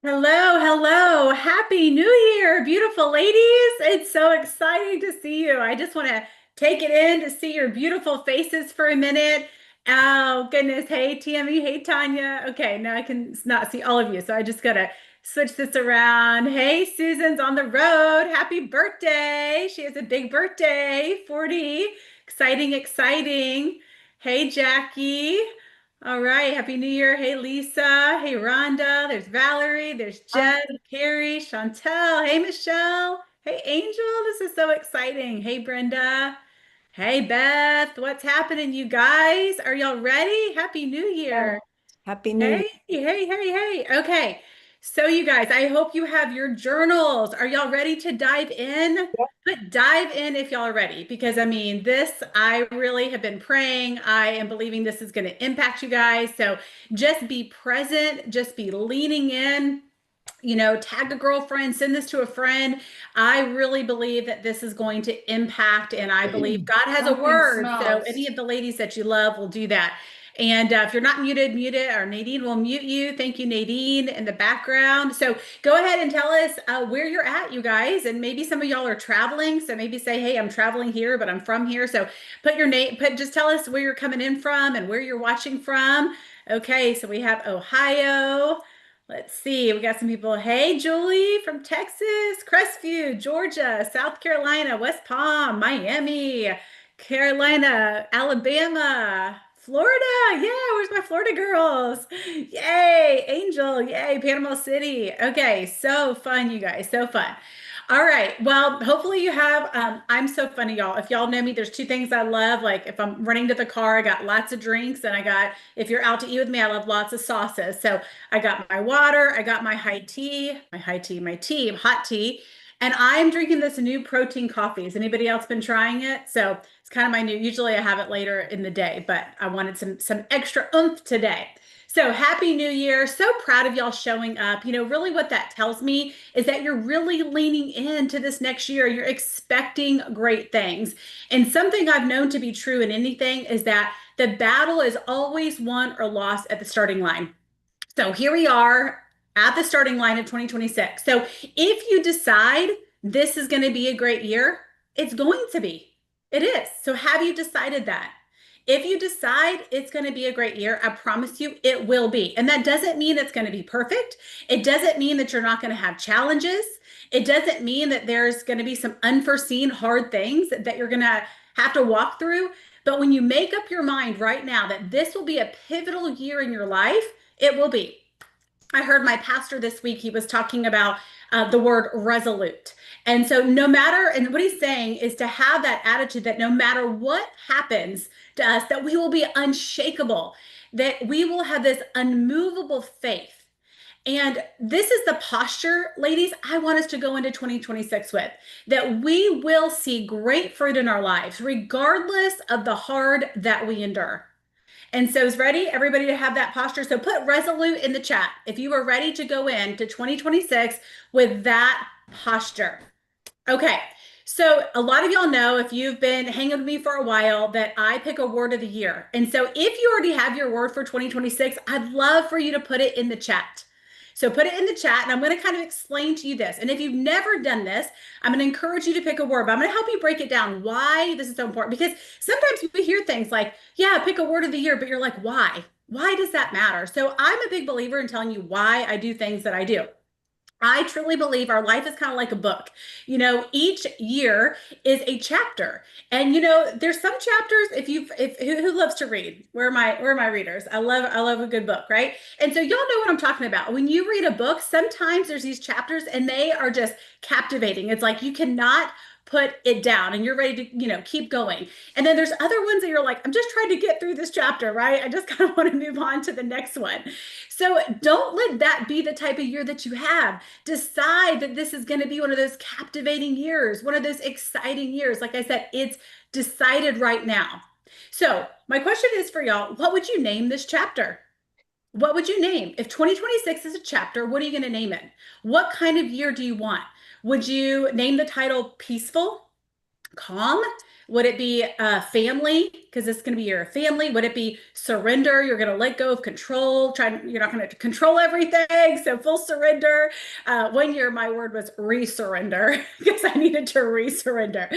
Hello, hello. Happy New Year, beautiful ladies. It's so exciting to see you. I just want to take it in to see your beautiful faces for a minute. Oh, goodness. Hey, Tammy. Hey, Tanya. Okay, now I can not see all of you, so I just gotta switch this around. Hey, Susan's on the road. Happy birthday. She has a big birthday, 40. Exciting, exciting. Hey, Jackie. All right. Happy New Year. Hey, Lisa. Hey, Rhonda. There's Valerie. There's Jen, Carrie, Chantel. Hey, Michelle. Hey, Angel. This is so exciting. Hey, Brenda. Hey, Beth. What's happening, you guys? Are y'all ready? Happy New Yeah. Year. Happy New Year. Hey, hey, hey, hey. Okay. So you guys, I hope you have your journals. Are y'all ready to dive in? Yep. But dive in if y'all are ready, because I mean, this, I really have been praying. I am believing this is going to impact you guys. So just be present, just be leaning in, tag a girlfriend, send this to a friend. I really believe that this is going to impact, and I believe God has a Pumpkin word. So any smells. of the ladies that you love will do that. And if you're not muted, mute it, or Nadine will mute you. Thank you, Nadine, in the background. So go ahead and tell us where you're at, you guys. And maybe some of y'all are traveling. So maybe say, hey, I'm traveling here, but I'm from here. So put your name, just tell us where you're coming in from and where you're watching from. Okay, so we have Ohio. Let's see. We got some people. Hey, Julie from Texas, Crestview, Georgia, South Carolina, West Palm, Miami, Carolina, Alabama, Florida. Yeah, where's my Florida girls? Yay, Angel. Yay, Panama City. Okay, so fun, you guys. So fun. All right. Well, hopefully you have. I'm so funny, y'all. If y'all know me, there's two things I love. Like if I'm running to the car, I got lots of drinks, and if you're out to eat with me, I love lots of sauces. So I got my water, I got my tea, hot tea, and I'm drinking this new protein coffee. Has anybody else been trying it? So it's kind of my new. Usually I have it later in the day, but I wanted some extra oomph today. So happy new year. So proud of y'all showing up. Really what that tells me is that you're really leaning into this next year. You're expecting great things. And something I've known to be true in anything is that the battle is always won or lost at the starting line. So here we are at the starting line of 2026. So if you decide this is going to be a great year, it's going to be. It is. So have you decided that? If you decide it's going to be a great year, I promise you it will be. And that doesn't mean it's going to be perfect. It doesn't mean that you're not going to have challenges. It doesn't mean that there's going to be some unforeseen hard things that you're going to have to walk through. But when you make up your mind right now that this will be a pivotal year in your life, it will be. I heard my pastor this week, he was talking about the word resolute. And so, no matter, and what he's saying is to have that attitude that no matter what happens to us, that we will be unshakable, that we will have this unmovable faith. And this is the posture, ladies, I want us to go into 2026 with that we will see great fruit in our lives, regardless of the hard that we endure. And so is ready, everybody to have that posture. So put resolute in the chat if you are ready to go into 2026 with that posture. Okay. So a lot of y'all know if you've been hanging with me for a while that I pick a word of the year. And so if you already have your word for 2026, I'd love for you to put it in the chat. So put it in the chat and I'm going to kind of explain to you this. And if you've never done this, I'm going to encourage you to pick a word, but I'm going to help you break it down why this is so important because sometimes we hear things like, yeah, pick a word of the year, but you're like, why? Why does that matter? So I'm a big believer in telling you why I do things that I do. I truly believe our life is kind of like a book. Each year is a chapter. And there's some chapters if who loves to read? Where are my readers? I love a good book, right? And so y'all know what I'm talking about. When you read a book, sometimes there's these chapters and they are just captivating. It's like you cannot put it down and you're ready to, keep going. And then there's other ones that you're like, I'm just trying to get through this chapter, right? I just kind of want to move on to the next one. So don't let that be the type of year that you have. Decide that this is going to be one of those captivating years, one of those exciting years. Like I said, it's decided right now. So, my question is for y'all, what would you name this chapter? What would you name? If 2026 is a chapter, what are you going to name it? What kind of year do you want? Would you name the title peaceful, calm? Would it be family? because it's going to be your family? Would it be surrender? You're going to let go of control, you're not going to control everything. So full surrender. 1 year, my word was resurrender because I needed to resurrender.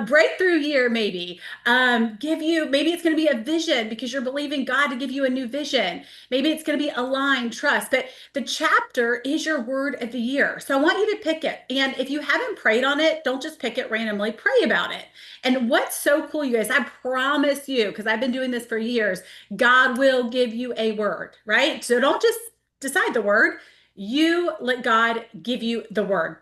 Breakthrough year, maybe. Maybe it's going to be a vision because you're believing God to give you a new vision. Maybe it's going to be align, trust, but the chapter is your word of the year. So I want you to pick it. And if you haven't prayed on it, don't just pick it randomly, pray about it. And what's so cool, you guys, I promise you, because I've been doing this for years, God will give you a word, right? So don't just decide the word. You let God give you the word.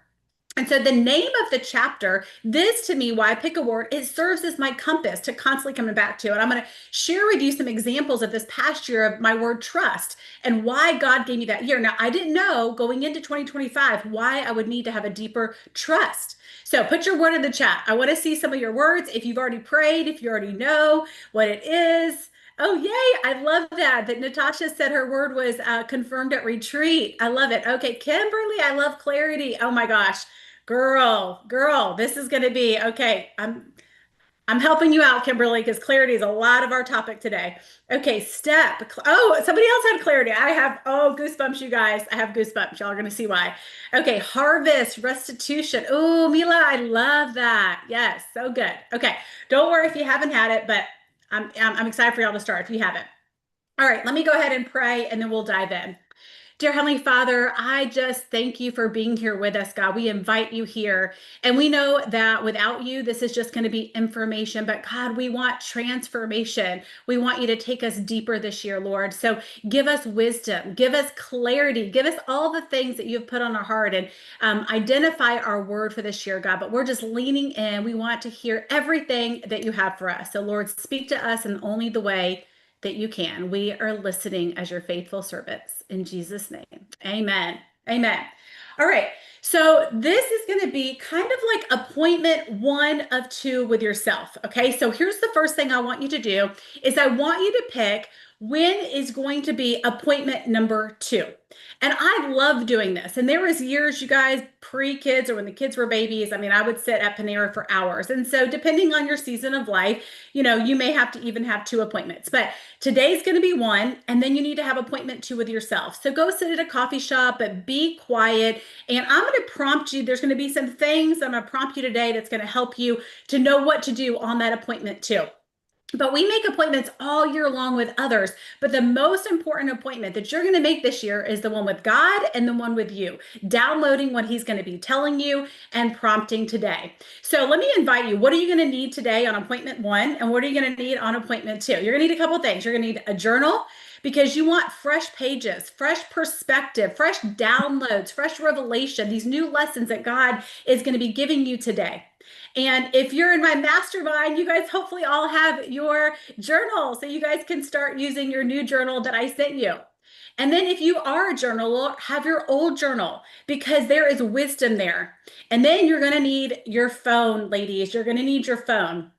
And so the name of the chapter, this to me, why I pick a word, it serves as my compass to constantly coming back to. And I'm going to share with you some examples of this past year of my word trust and why God gave me that year. Now, I didn't know going into 2025 why I would need to have a deeper trust. So put your word in the chat. I want to see some of your words. If you've already prayed, if you already know what it is. Oh, yay. I love that Natasha said her word was confirmed at retreat. I love it. Okay, Kimberly, I love clarity. Oh my gosh. Girl, this is going to be okay. I'm helping you out, Kimberly, because clarity is a lot of our topic today. Okay, step. Oh, somebody else had clarity. I have, goosebumps, you guys. I have goosebumps. Y'all are going to see why. Okay, harvest, restitution. Oh, Mila, I love that. Yes, so good. Okay, don't worry if you haven't had it, but I'm excited for y'all to start if you haven't. All right, let me go ahead and pray, and then we'll dive in. Dear Heavenly Father, I just thank you for being here with us, God. We invite you here. And we know that without you, this is just going to be information. But God, we want transformation. We want you to take us deeper this year, Lord. So give us wisdom, give us clarity, give us all the things that you've put on our heart and identify our word for this year, God. But we're just leaning in. We want to hear everything that you have for us. So Lord, speak to us in only the way that you can. We are listening as your faithful servants in Jesus' name. Amen. Amen. All right. So this is going to be kind of like appointment 1 of 2 with yourself. Okay. So here's the first thing I want you to do is I want you to pick when is going to be appointment number 2. And I love doing this. And there was years, you guys, pre-kids or when the kids were babies, I mean, I would sit at Panera for hours. And so depending on your season of life, you may have to even have 2 appointments, but today's going to be 1. And then you need to have appointment 2 with yourself. So go sit at a coffee shop, but be quiet. And I'm going to prompt you. There's going to be some things I'm going to prompt you today that's going to help you to know what to do on that appointment 2. But we make appointments all year long with others. But the most important appointment that you're going to make this year is the one with God and the one with you, downloading what he's going to be telling you and prompting today. So let me invite you. What are you going to need today on appointment 1? And what are you going to need on appointment 2? You're going to need a couple things. You're going to need a journal because you want fresh pages, fresh perspective, fresh downloads, fresh revelation, these new lessons that God is going to be giving you today. And if you're in my mastermind, you guys hopefully all have your journal so you guys can start using your new journal that I sent you. And then if you are a journaler, have your old journal because there is wisdom there. And then you're going to need your phone, ladies. You're going to need your phone.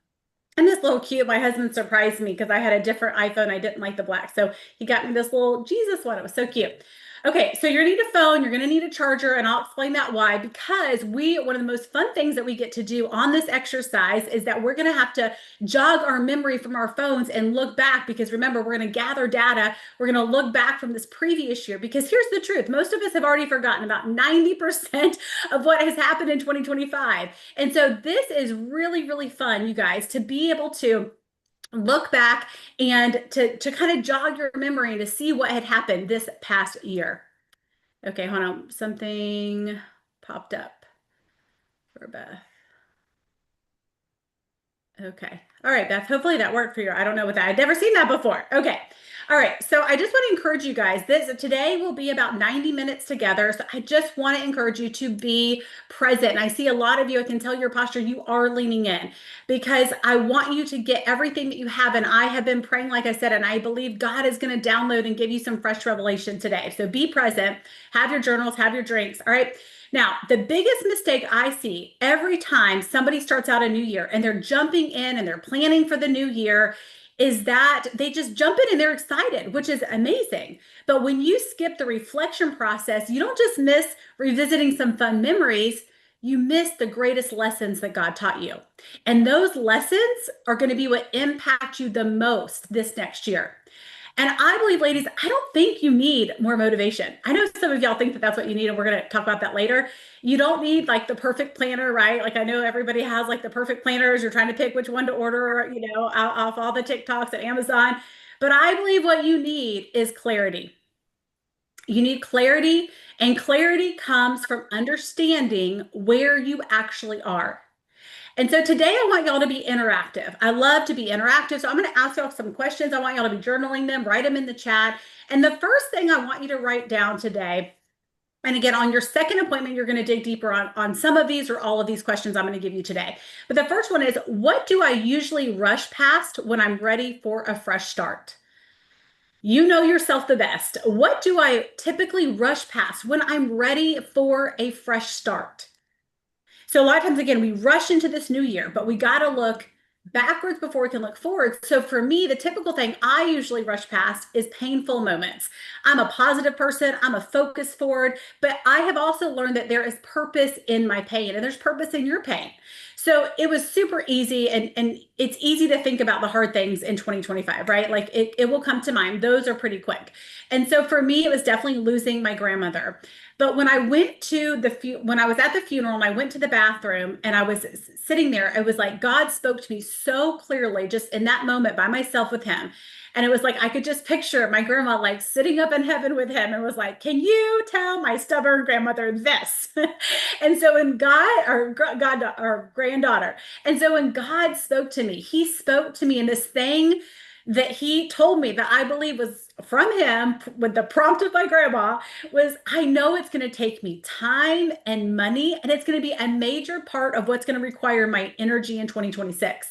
And this little cute, my husband surprised me because I had a different iPhone. I didn't like the black. So he got me this little Jesus one. It was so cute. Okay, so you're going to need a phone, you're going to need a charger, and I'll explain that why. Because one of the most fun things that we get to do on this exercise is that we're going to have to jog our memory from our phones and look back. Because remember, we're going to gather data. We're going to look back from this previous year. Because here's the truth. Most of us have already forgotten about 90% of what has happened in 2025. And so this is really, really fun, you guys, to be able to look back and to kind of jog your memory and to see what had happened this past year. Okay, hold on. Something popped up for Beth. Okay. All right, Beth, hopefully that worked for you. I don't know what that, I'd never seen that before. Okay. All right. So I just want to encourage you guys, today will be about 90 minutes together. So I just want to encourage you to be present. And I see a lot of you, I can tell your posture, you are leaning in because I want you to get everything that you have. And I have been praying, like I said, and I believe God is going to download and give you some fresh revelation today. So be present, have your journals, have your drinks. All right. Now, the biggest mistake I see every time somebody starts out a new year and they're jumping in and they're planning for the new year is that they just jump in and they're excited, which is amazing. But when you skip the reflection process, you don't just miss revisiting some fun memories. you miss the greatest lessons that God taught you. And those lessons are going to be what impact you the most this next year. And I believe, ladies, I don't think you need more motivation. I know some of y'all think that that's what you need, and we're going to talk about that later. You don't need like the perfect planner, right? Like I know everybody has like the perfect planners. You're trying to pick which one to order, off all the TikToks at Amazon. But I believe what you need is clarity. You need clarity, and clarity comes from understanding where you actually are. And so today I want y'all to be interactive. I love to be interactive. So I'm going to ask y'all some questions. I want y'all to be journaling them, write them in the chat. And the first thing I want you to write down today, and again, on your second appointment, you're going to dig deeper on some of these or all of these questions I'm going to give you today. But the first one is, what do I usually rush past when I'm ready for a fresh start? You know yourself the best. What do I typically rush past when I'm ready for a fresh start? So a lot of times, again, we rush into this new year, but we got to look backwards before we can look forward. So for me, the typical thing I usually rush past is painful moments. I'm a positive person. I'm a focus forward, but I have also learned that there is purpose in my pain and there's purpose in your pain. So it was super easy, and it's easy to think about the hard things in 2025, right? Like it will come to mind. Those are pretty quick. And so for me, it was definitely losing my grandmother. But when I went to when I was at the funeral and I went to the bathroom and I was sitting there, it was like God spoke to me so clearly just in that moment by myself with him. And it was like I could just picture my grandma like sitting up in heaven with him and was like, "Can you tell my stubborn grandmother this?" And so when our granddaughter, and so when God spoke to me, he spoke to me in this thing that he told me that I believe was from him with the prompt of my grandma was, I know it's going to take me time and money, and it's going to be a major part of what's going to require my energy in 2026.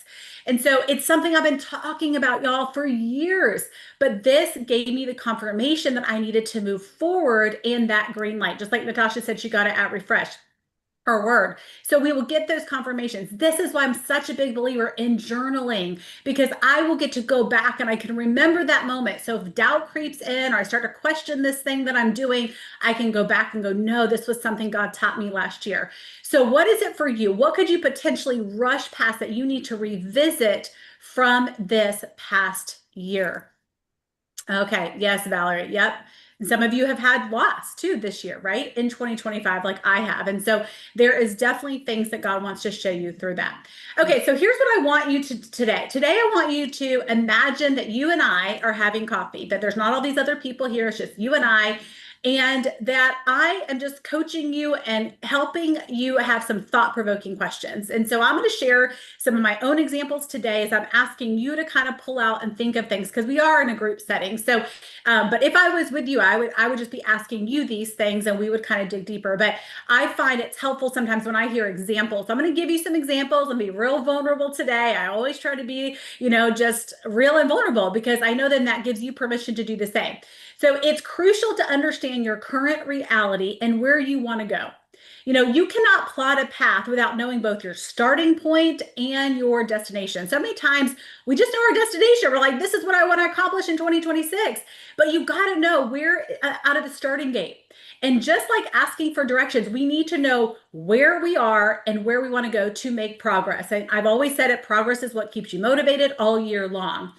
And so it's something I've been talking about, y'all, for years. But this gave me the confirmation that I needed to move forward in that green light. Just like Natasha said, she got it at Refresh. Her word. So we will get those confirmations. This is why I'm such a big believer in journaling, because I will get to go back and I can remember that moment. So if doubt creeps in or I start to question this thing that I'm doing, I can go back and go, no, this was something God taught me last year. So what is it for you? What could you potentially rush past that you need to revisit from this past year? Okay. Yes, Valerie. Yep. Some of you have had loss too this year, right? In 2025, like I have. And so there is definitely things that God wants to show you through that. Okay, so here's what I want you to today. Today, I want you to imagine that you and I are having coffee, that there's not all these other people here. It's just you and I. And that I am just coaching you and helping you have some thought-provoking questions. And so I'm going to share some of my own examples today as I'm asking you to kind of pull out and think of things, because we are in a group setting. So, but if I was with you, I would just be asking you these things and we would kind of dig deeper. But I find it's helpful sometimes when I hear examples. So I'm going to give you some examples and be real vulnerable today. I always try to be, just real and vulnerable, because I know then that gives you permission to do the same. So it's crucial to understand your current reality and where you want to go. You cannot plot a path without knowing both your starting point and your destination. So many times we just know our destination. We're like, this is what I want to accomplish in 2026. But you got to know where out of the starting gate. And just like asking for directions, we need to know where we are and where we want to go to make progress. And I've always said it, progress is what keeps you motivated all year long.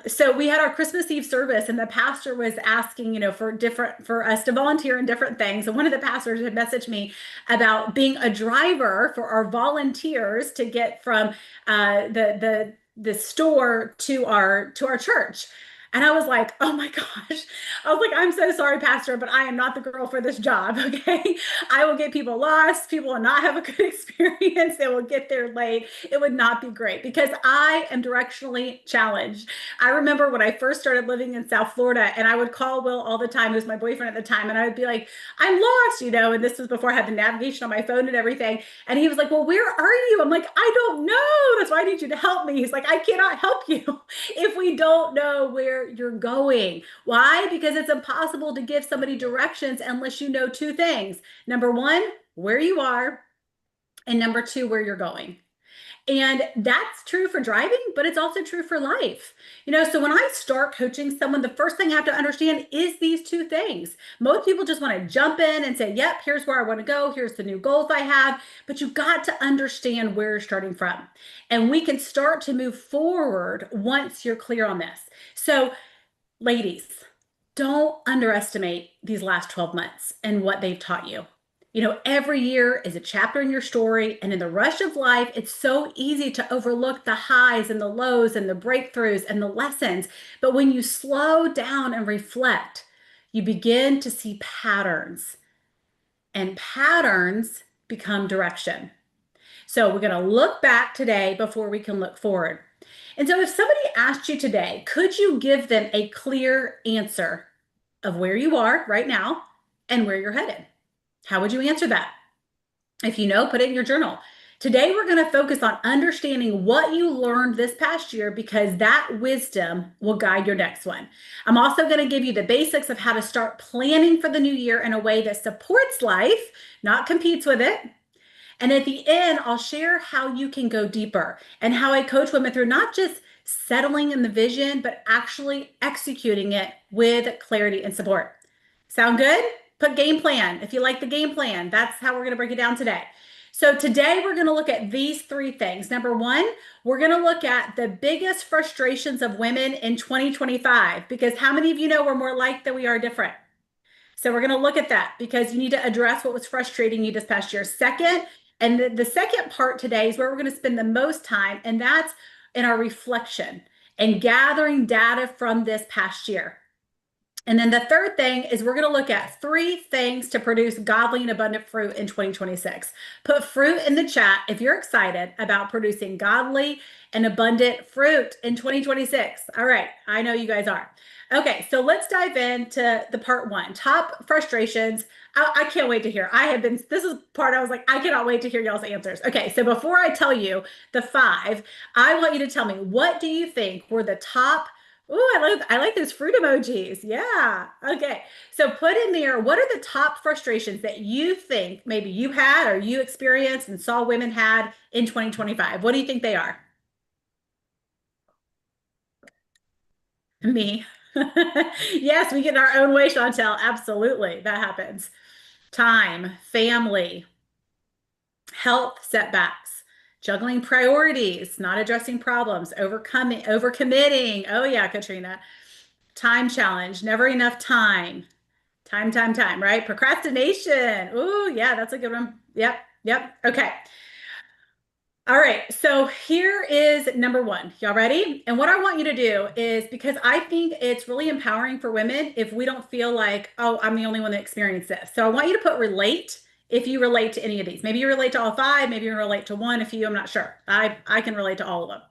So we had our Christmas Eve service, and the pastor was asking, for us to volunteer in different things. And one of the pastors had messaged me about being a driver for our volunteers to get from the store to our church. And I was like, oh my gosh. I was like, I'm so sorry, Pastor, but I am not the girl for this job. Okay. I will get people lost. People will not have a good experience. They will get there late. It would not be great because I am directionally challenged. I remember when I first started living in South Florida, and I would call Will all the time, who was my boyfriend at the time. And I would be like, I'm lost, and this was before I had the navigation on my phone and everything. And he was like, well, where are you? I'm like, I don't know. That's why I need you to help me. He's like, I cannot help you if we don't know where you're going. Why? Because it's impossible to give somebody directions unless you know two things. Number one, where you are, and number two, where you're going. And that's true for driving, but it's also true for life. So when I start coaching someone, the first thing I have to understand is these two things. Most people just want to jump in and say, yep, here's where I want to go. Here's the new goals I have. But you got to understand where you're starting from. And we can start to move forward once you're clear on this. So, ladies, don't underestimate these last 12 months and what they've taught you. Every year is a chapter in your story, and in the rush of life, it's so easy to overlook the highs and the lows and the breakthroughs and the lessons. But when you slow down and reflect, you begin to see patterns, and patterns become direction. So we're going to look back today before we can look forward. And so if somebody asked you today, could you give them a clear answer of where you are right now and where you're headed? How would you answer that? If you know, put it in your journal. Today, we're going to focus on understanding what you learned this past year, because that wisdom will guide your next one. I'm also going to give you the basics of how to start planning for the new year in a way that supports life, not competes with it. And at the end, I'll share how you can go deeper and how I coach women through not just settling in the vision, but actually executing it with clarity and support. Sound good? Put game plan. If you like the game plan, that's how we're going to break it down today. So today we're going to look at these three things. Number one, we're going to look at the biggest frustrations of women in 2025, because how many of you know we're more alike than we are different? So we're going to look at that because you need to address what was frustrating you this past year. Second, and the second part today is where we're going to spend the most time, and that's in our reflection and gathering data from this past year. And then the third thing is we're going to look at 3 things to produce godly and abundant fruit in 2026. Put fruit in the chat if you're excited about producing godly and abundant fruit in 2026. All right, I know you guys are. Okay, so let's dive into the part 1, top frustrations. I can't wait to hear. This is part I was like, I cannot wait to hear y'all's answers. Okay, so before I tell you the 5, I want you to tell me, what do you think were the top? Oh, I like those fruit emojis. Yeah. Okay. So put in there, what are the top frustrations that you think maybe you had or you experienced and saw women had in 2025? What do you think they are? Me. Yes, we get in our own way, Chantel. Absolutely. That happens. Time, family, health setbacks, juggling priorities, not addressing problems, overcommitting. Oh yeah, Katrina. Time challenge, never enough time. Time, right? Procrastination. Oh, yeah, that's a good one. Yep. Okay. All right. So here is number 1. Y'all ready? And what I want you to do is, because I think it's really empowering for women if we don't feel like, oh, I'm the only one that experienced this. So I want you to put relate if you relate to any of these. Maybe you relate to all 5, maybe you relate to one, a few, I'm not sure. I can relate to all of them.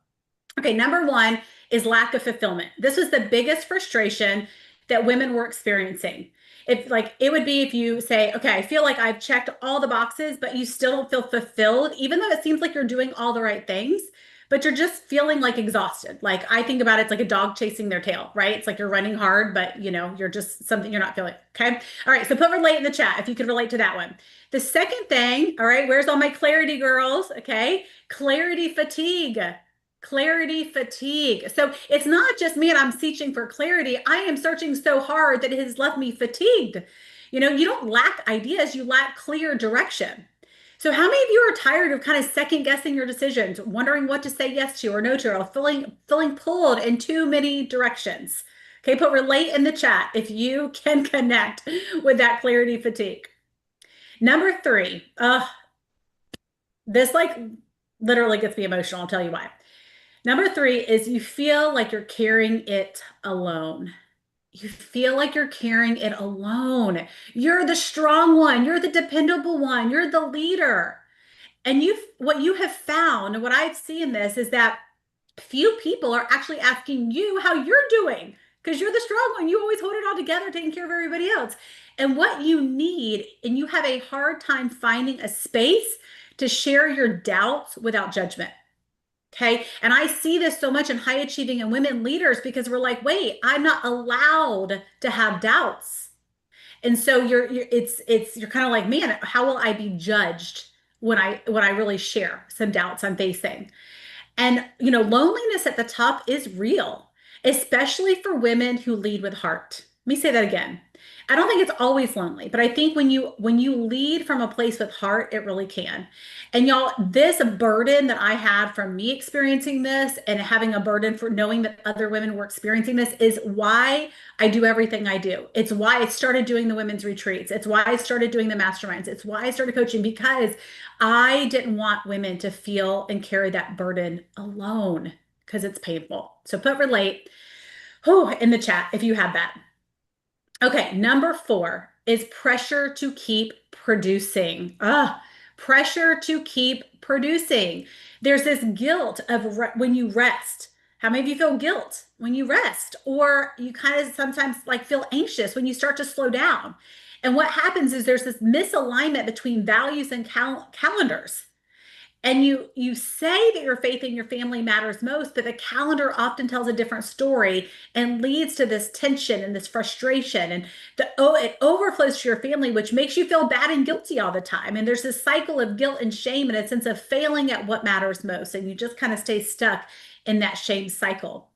Okay, number 1 is lack of fulfillment. This was the biggest frustration that women were experiencing. It would be if you say, okay, I feel like I've checked all the boxes, but you still don't feel fulfilled, even though it seems like you're doing all the right things, but you're just feeling like exhausted. Like I think about it's like a dog chasing their tail, right? It's like you're running hard, but you're just something you're not feeling. Okay. All right. So put relate in the chat if you could relate to that one. The second thing, all right, where's all my clarity girls? Okay. Clarity fatigue. Clarity fatigue. So it's not just me and I'm searching for clarity. I am searching so hard that it has left me fatigued. You don't lack ideas, you lack clear direction. So how many of you are tired of kind of second guessing your decisions, wondering what to say yes to or no to, or feeling pulled in too many directions? Okay, put relate in the chat if you can connect with that clarity fatigue. Number 3, this literally gets me emotional. I'll tell you why. Number 3 is you feel like you're carrying it alone. You feel like you're carrying it alone. You're the strong one. You're the dependable one. You're the leader. And what you have found, and what I've seen this, is that few people are actually asking you how you're doing, because you're the strong one. You always hold it all together, taking care of everybody else. And what you need, and you have a hard time finding a space to share your doubts without judgment. Okay. And I see this so much in high achieving and women leaders, because we're like, wait, I'm not allowed to have doubts. And so you're kind of like, man, how will I be judged when I really share some doubts I'm facing. And, loneliness at the top is real, especially for women who lead with heart. Let me say that again. I don't think it's always lonely, but I think when you lead from a place with heart, it really can. And y'all, this burden that I had from me experiencing this and having a burden for knowing that other women were experiencing this is why I do everything I do. It's why I started doing the women's retreats. It's why I started doing the masterminds. It's why I started coaching, because I didn't want women to feel and carry that burden alone because it's painful. So put relate in the chat if you have that. Okay, number 4 is pressure to keep producing. Pressure to keep producing. There's this guilt of when you rest. How many of you feel guilt when you rest? Or you kind of sometimes like feel anxious when you start to slow down. And what happens is there's this misalignment between values and calendars. And you say that your faith in your family matters most, but the calendar often tells a different story and leads to this tension and this frustration. And it overflows to your family, which makes you feel bad and guilty all the time. And there's this cycle of guilt and shame and a sense of failing at what matters most. And you just kind of stay stuck in that shame cycle.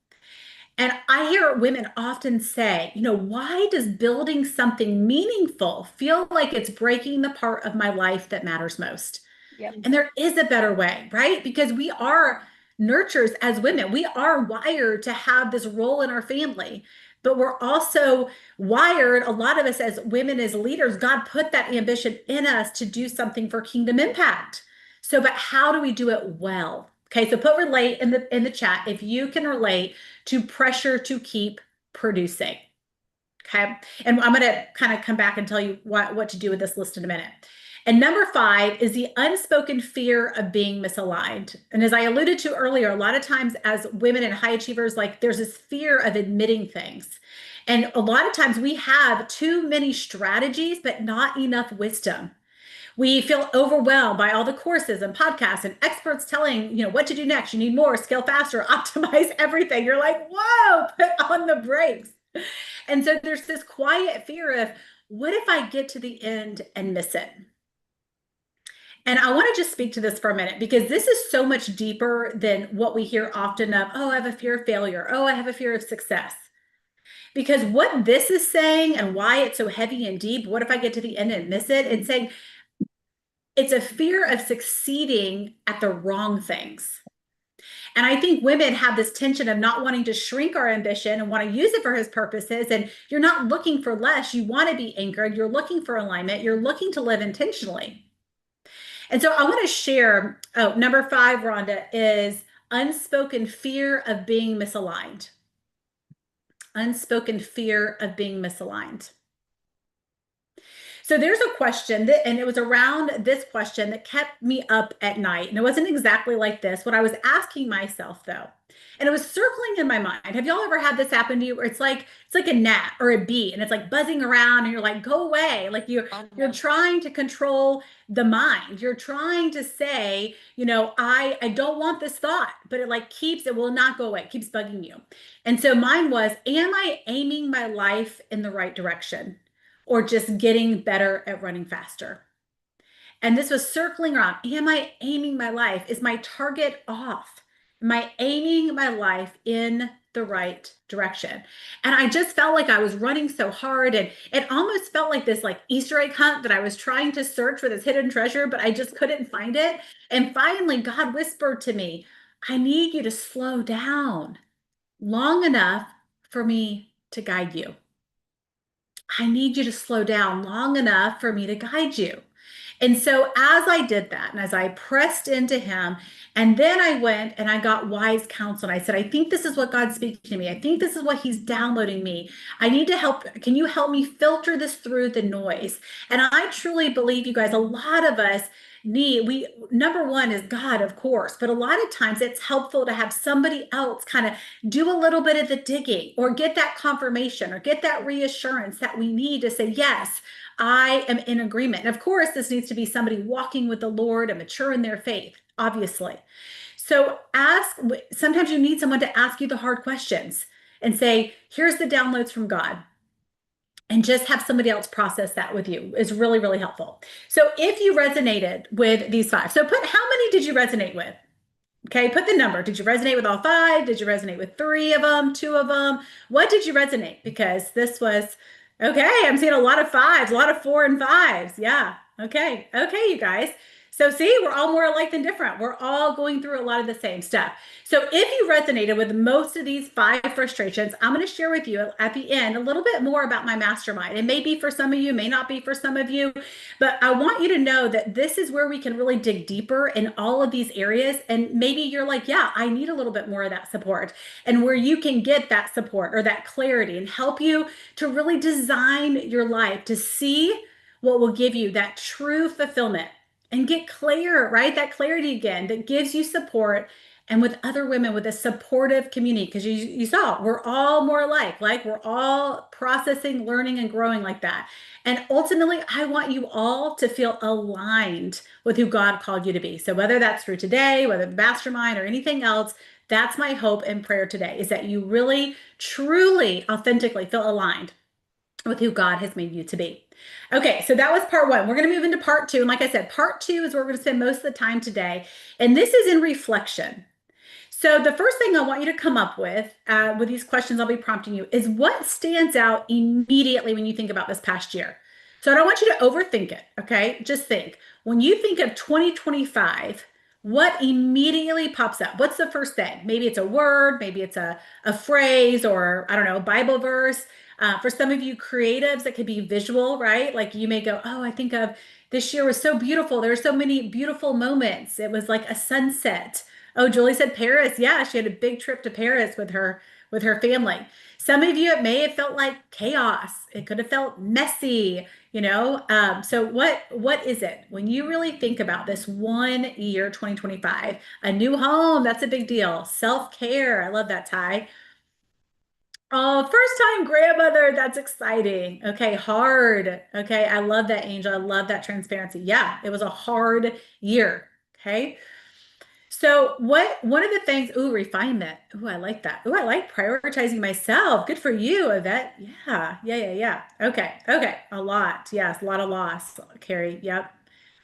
And I hear women often say, why does building something meaningful feel like it's breaking the part of my life that matters most? Yep. And there is a better way, right? Because we are nurturers as women. We are wired to have this role in our family, but we're also wired, a lot of us as women, as leaders, God put that ambition in us to do something for kingdom impact. So, but how do we do it well? Okay, so put relate in the chat if you can relate to pressure to keep producing. Okay, and I'm going to kind of come back and tell you what to do with this list in a minute. And number 5 is the unspoken fear of being misaligned. And as I alluded to earlier, a lot of times as women and high achievers, like there's this fear of admitting things. And a lot of times we have too many strategies, but not enough wisdom. We feel overwhelmed by all the courses and podcasts and experts telling, what to do next. You need more, scale faster, optimize everything. You're like, whoa, put on the brakes. And so there's this quiet fear of, what if I get to the end and miss it? And I want to just speak to this for a minute, because this is so much deeper than what we hear often of, I have a fear of failure. I have a fear of success. Because what this is saying and why it's so heavy and deep, what if I get to the end and miss it? It's saying it's a fear of succeeding at the wrong things. And I think women have this tension of not wanting to shrink our ambition and want to use it for his purposes. And you're not looking for less. You want to be anchored. You're looking for alignment. You're looking to live intentionally. And so I want to share, number 5, Rhonda, is unspoken fear of being misaligned. Unspoken fear of being misaligned. So there's a question and it was around this question that kept me up at night. And it wasn't exactly like this. What I was asking myself though, and it was circling in my mind. Have y'all ever had this happen to you where it's like a gnat or a bee and it's like buzzing around and you're like, go away. Like you're trying to control the mind. You're trying to say, I don't want this thought, but it will not go away. It keeps bugging you. And so mine was, am I aiming my life in the right direction, or just getting better at running faster? And this was circling around. Am I aiming my life? Is my target off? Am I aiming my life in the right direction? And I just felt like I was running so hard, and it almost felt like this Easter egg hunt that I was trying to search for this hidden treasure, but I just couldn't find it. And finally, God whispered to me, I need you to slow down long enough for me to guide you. I need you to slow down long enough for me to guide you. And so as I did that, and as I pressed into him, and then I went and I got wise counsel, and I said, I think this is what God's speaking to me. I think this is what he's downloading me. I need to help. Can you help me filter this through the noise? And I truly believe, you guys, a lot of us number 1 is God, of course, but a lot of times it's helpful to have somebody else kind of do a little bit of the digging, or get that confirmation, or get that reassurance that we need to say, yes, I am in agreement. And of course, this needs to be somebody walking with the Lord and mature in their faith, obviously. So sometimes you need someone to ask you the hard questions and say, here's the downloads from God. and just have somebody else process that with you is really, really helpful. So if you resonated with these five, so put how many did you resonate with? Okay, put the number. Did you resonate with all five? Did you resonate with three of them, two of them? What did you resonate? Because this was okay. I'm seeing a lot of fives, a lot of four and fives. Yeah. Okay. Okay, you guys. So see, we're all more alike than different. We're all going through a lot of the same stuff. So if you resonated with most of these five frustrations, I'm going to share with you at the end a little bit more about my mastermind. It may be for some of you, may not be for some of you, but I want you to know that this is where we can really dig deeper in all of these areas. And maybe you're like, yeah, I need a little bit more of that support, and where you can get that support or that clarity and help you to really design your life to see what will give you that true fulfillment and get clear, right? That clarity again that gives you support, and with other women with a supportive community. Because you saw we're all more alike, like we're all processing, learning, and growing like that. And ultimately, I want you all to feel aligned with who God called you to be. So whether that's through today, whether the mastermind or anything else, that's my hope and prayer today, is that you really, truly, authentically feel aligned with who God has made you to be. Okay, so that was part one. We're going to move into part two. And like I said, part two is where we're going to spend most of the time today. And this is in reflection. So the first thing I want you to come up with these questions I'll be prompting you is what stands out immediately when you think about this past year. So I don't want you to overthink it, okay? Just think. When you think of 2025, what immediately pops up? What's the first thing? Maybe it's a word, maybe it's a phrase, or I don't know, Bible verse. For some of you creatives, it could be visual, right? Like you may go, oh, I think of this year was so beautiful. There were so many beautiful moments. It was like a sunset. Oh, Julie said Paris. Yeah, she had a big trip to Paris with her family. Some of you, it may have felt like chaos. It could have felt messy, you know. So what is it when you really think about this one year, 2025? A new home, that's a big deal. Self-care, I love that, Ty. Oh, first time grandmother. That's exciting. Okay, hard. Okay, I love that, Angel. I love that transparency. Yeah, it was a hard year. Okay. So one of the things, ooh, refinement. Ooh, I like that. Ooh, I like prioritizing myself. Good for you, Yvette. Yeah. Okay. Okay. A lot. Yes, a lot of loss, Carrie. Yep.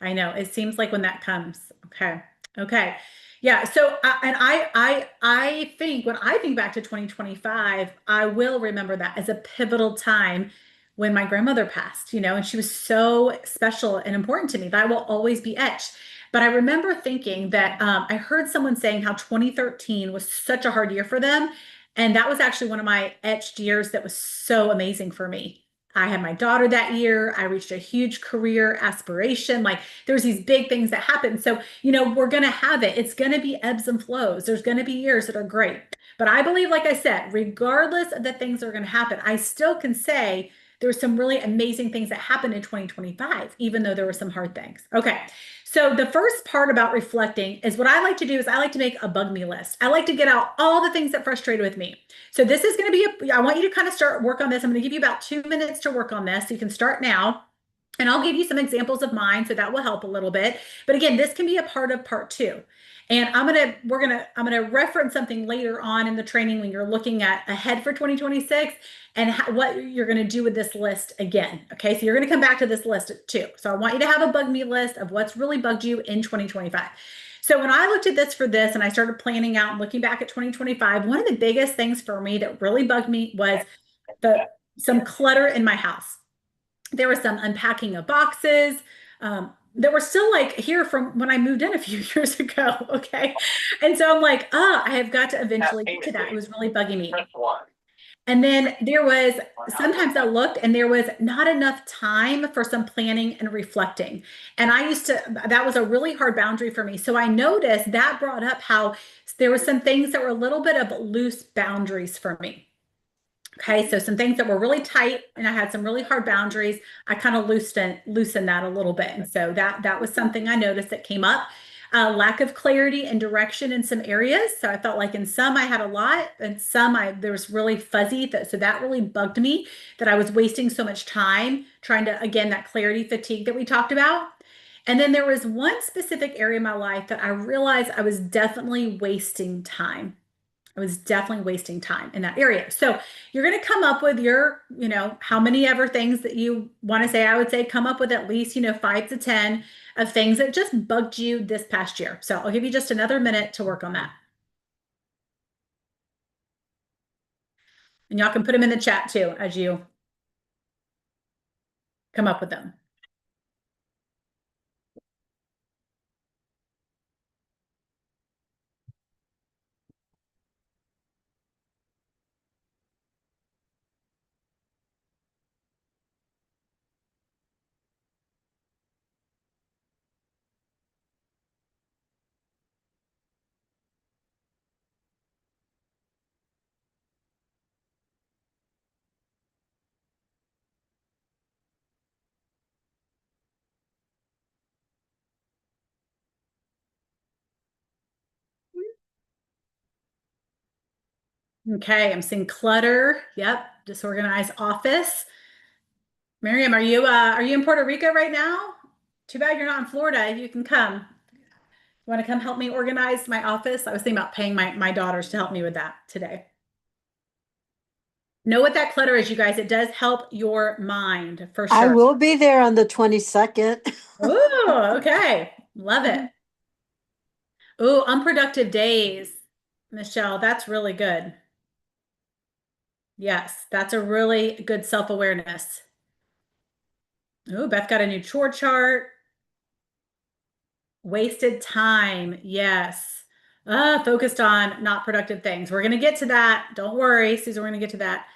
I know. It seems like when that comes. Okay. Okay. Yeah. So I think when I think back to 2025, I will remember that as a pivotal time when my grandmother passed, you know, and she was so special and important to me that I will always be etched. But I remember thinking that I heard someone saying how 2013 was such a hard year for them. And that was actually one of my etched years that was so amazing for me. I had my daughter that year. I reached a huge career aspiration. Like there's these big things that happen. So, you know, we're going to have it. It's going to be ebbs and flows. There's going to be years that are great. But I believe, like I said, regardless of the things that are going to happen, I still can say there were some really amazing things that happened in 2025, even though there were some hard things. Okay. So the first part about reflecting is what I like to do is I like to make a bug me list. I like to get out all the things that frustrated with me. So this is going to be I want you to kind of start work on this. I'm going to give you about 2 minutes to work on this. So you can start now. And I'll give you some examples of mine, so that will help a little bit. But again, this can be a part of part two. And I'm gonna reference something later on in the training when you're looking at ahead for 2026 and what you're gonna do with this list again. Okay, so you're gonna come back to this list too. So I want you to have a bug me list of what's really bugged you in 2025. So when I looked at this for this and I started planning out and looking back at 2025, one of the biggest things for me that really bugged me was some clutter in my house. There was some unpacking of boxes that were still like here from when I moved in a few years ago. Okay. And so I'm like, I have got to eventually get to that. It was really bugging me. And then there was sometimes I looked and there was not enough time for some planning and reflecting. And that was a really hard boundary for me. So I noticed that brought up how there were some things that were a little bit of loose boundaries for me. Okay, so some things that were really tight and I had some really hard boundaries, I kind of loosened that a little bit. And so that was something I noticed that came up. Lack of clarity and direction in some areas. So I felt like in some I had a lot, and some there was really fuzzy. So that really bugged me that I was wasting so much time trying to, again, that clarity fatigue that we talked about. And then there was one specific area in my life that I realized I was definitely wasting time. I was definitely wasting time in that area. So you're going to come up with your, how many ever things that you want to say. I would say come up with at least, 5 to 10 of things that just bugged you this past year. So I'll give you just another minute to work on that. And y'all can put them in the chat too as you come up with them. Okay, I'm seeing clutter. Yep, disorganized office. Miriam, are you in Puerto Rico right now? Too bad you're not in Florida. You can come. You want to come help me organize my office? I was thinking about paying my daughters to help me with that today. Know what that clutter is, you guys. It does help your mind for I sure. will be there on the 22nd. Oh, okay. Love it. Oh, unproductive days. Michelle, that's really good. Yes, that's a really good self-awareness. Oh, Beth got a new chore chart. Wasted time. Yes. Focused on not productive things. We're going to get to that. Don't worry, Susan, we're going to get to that.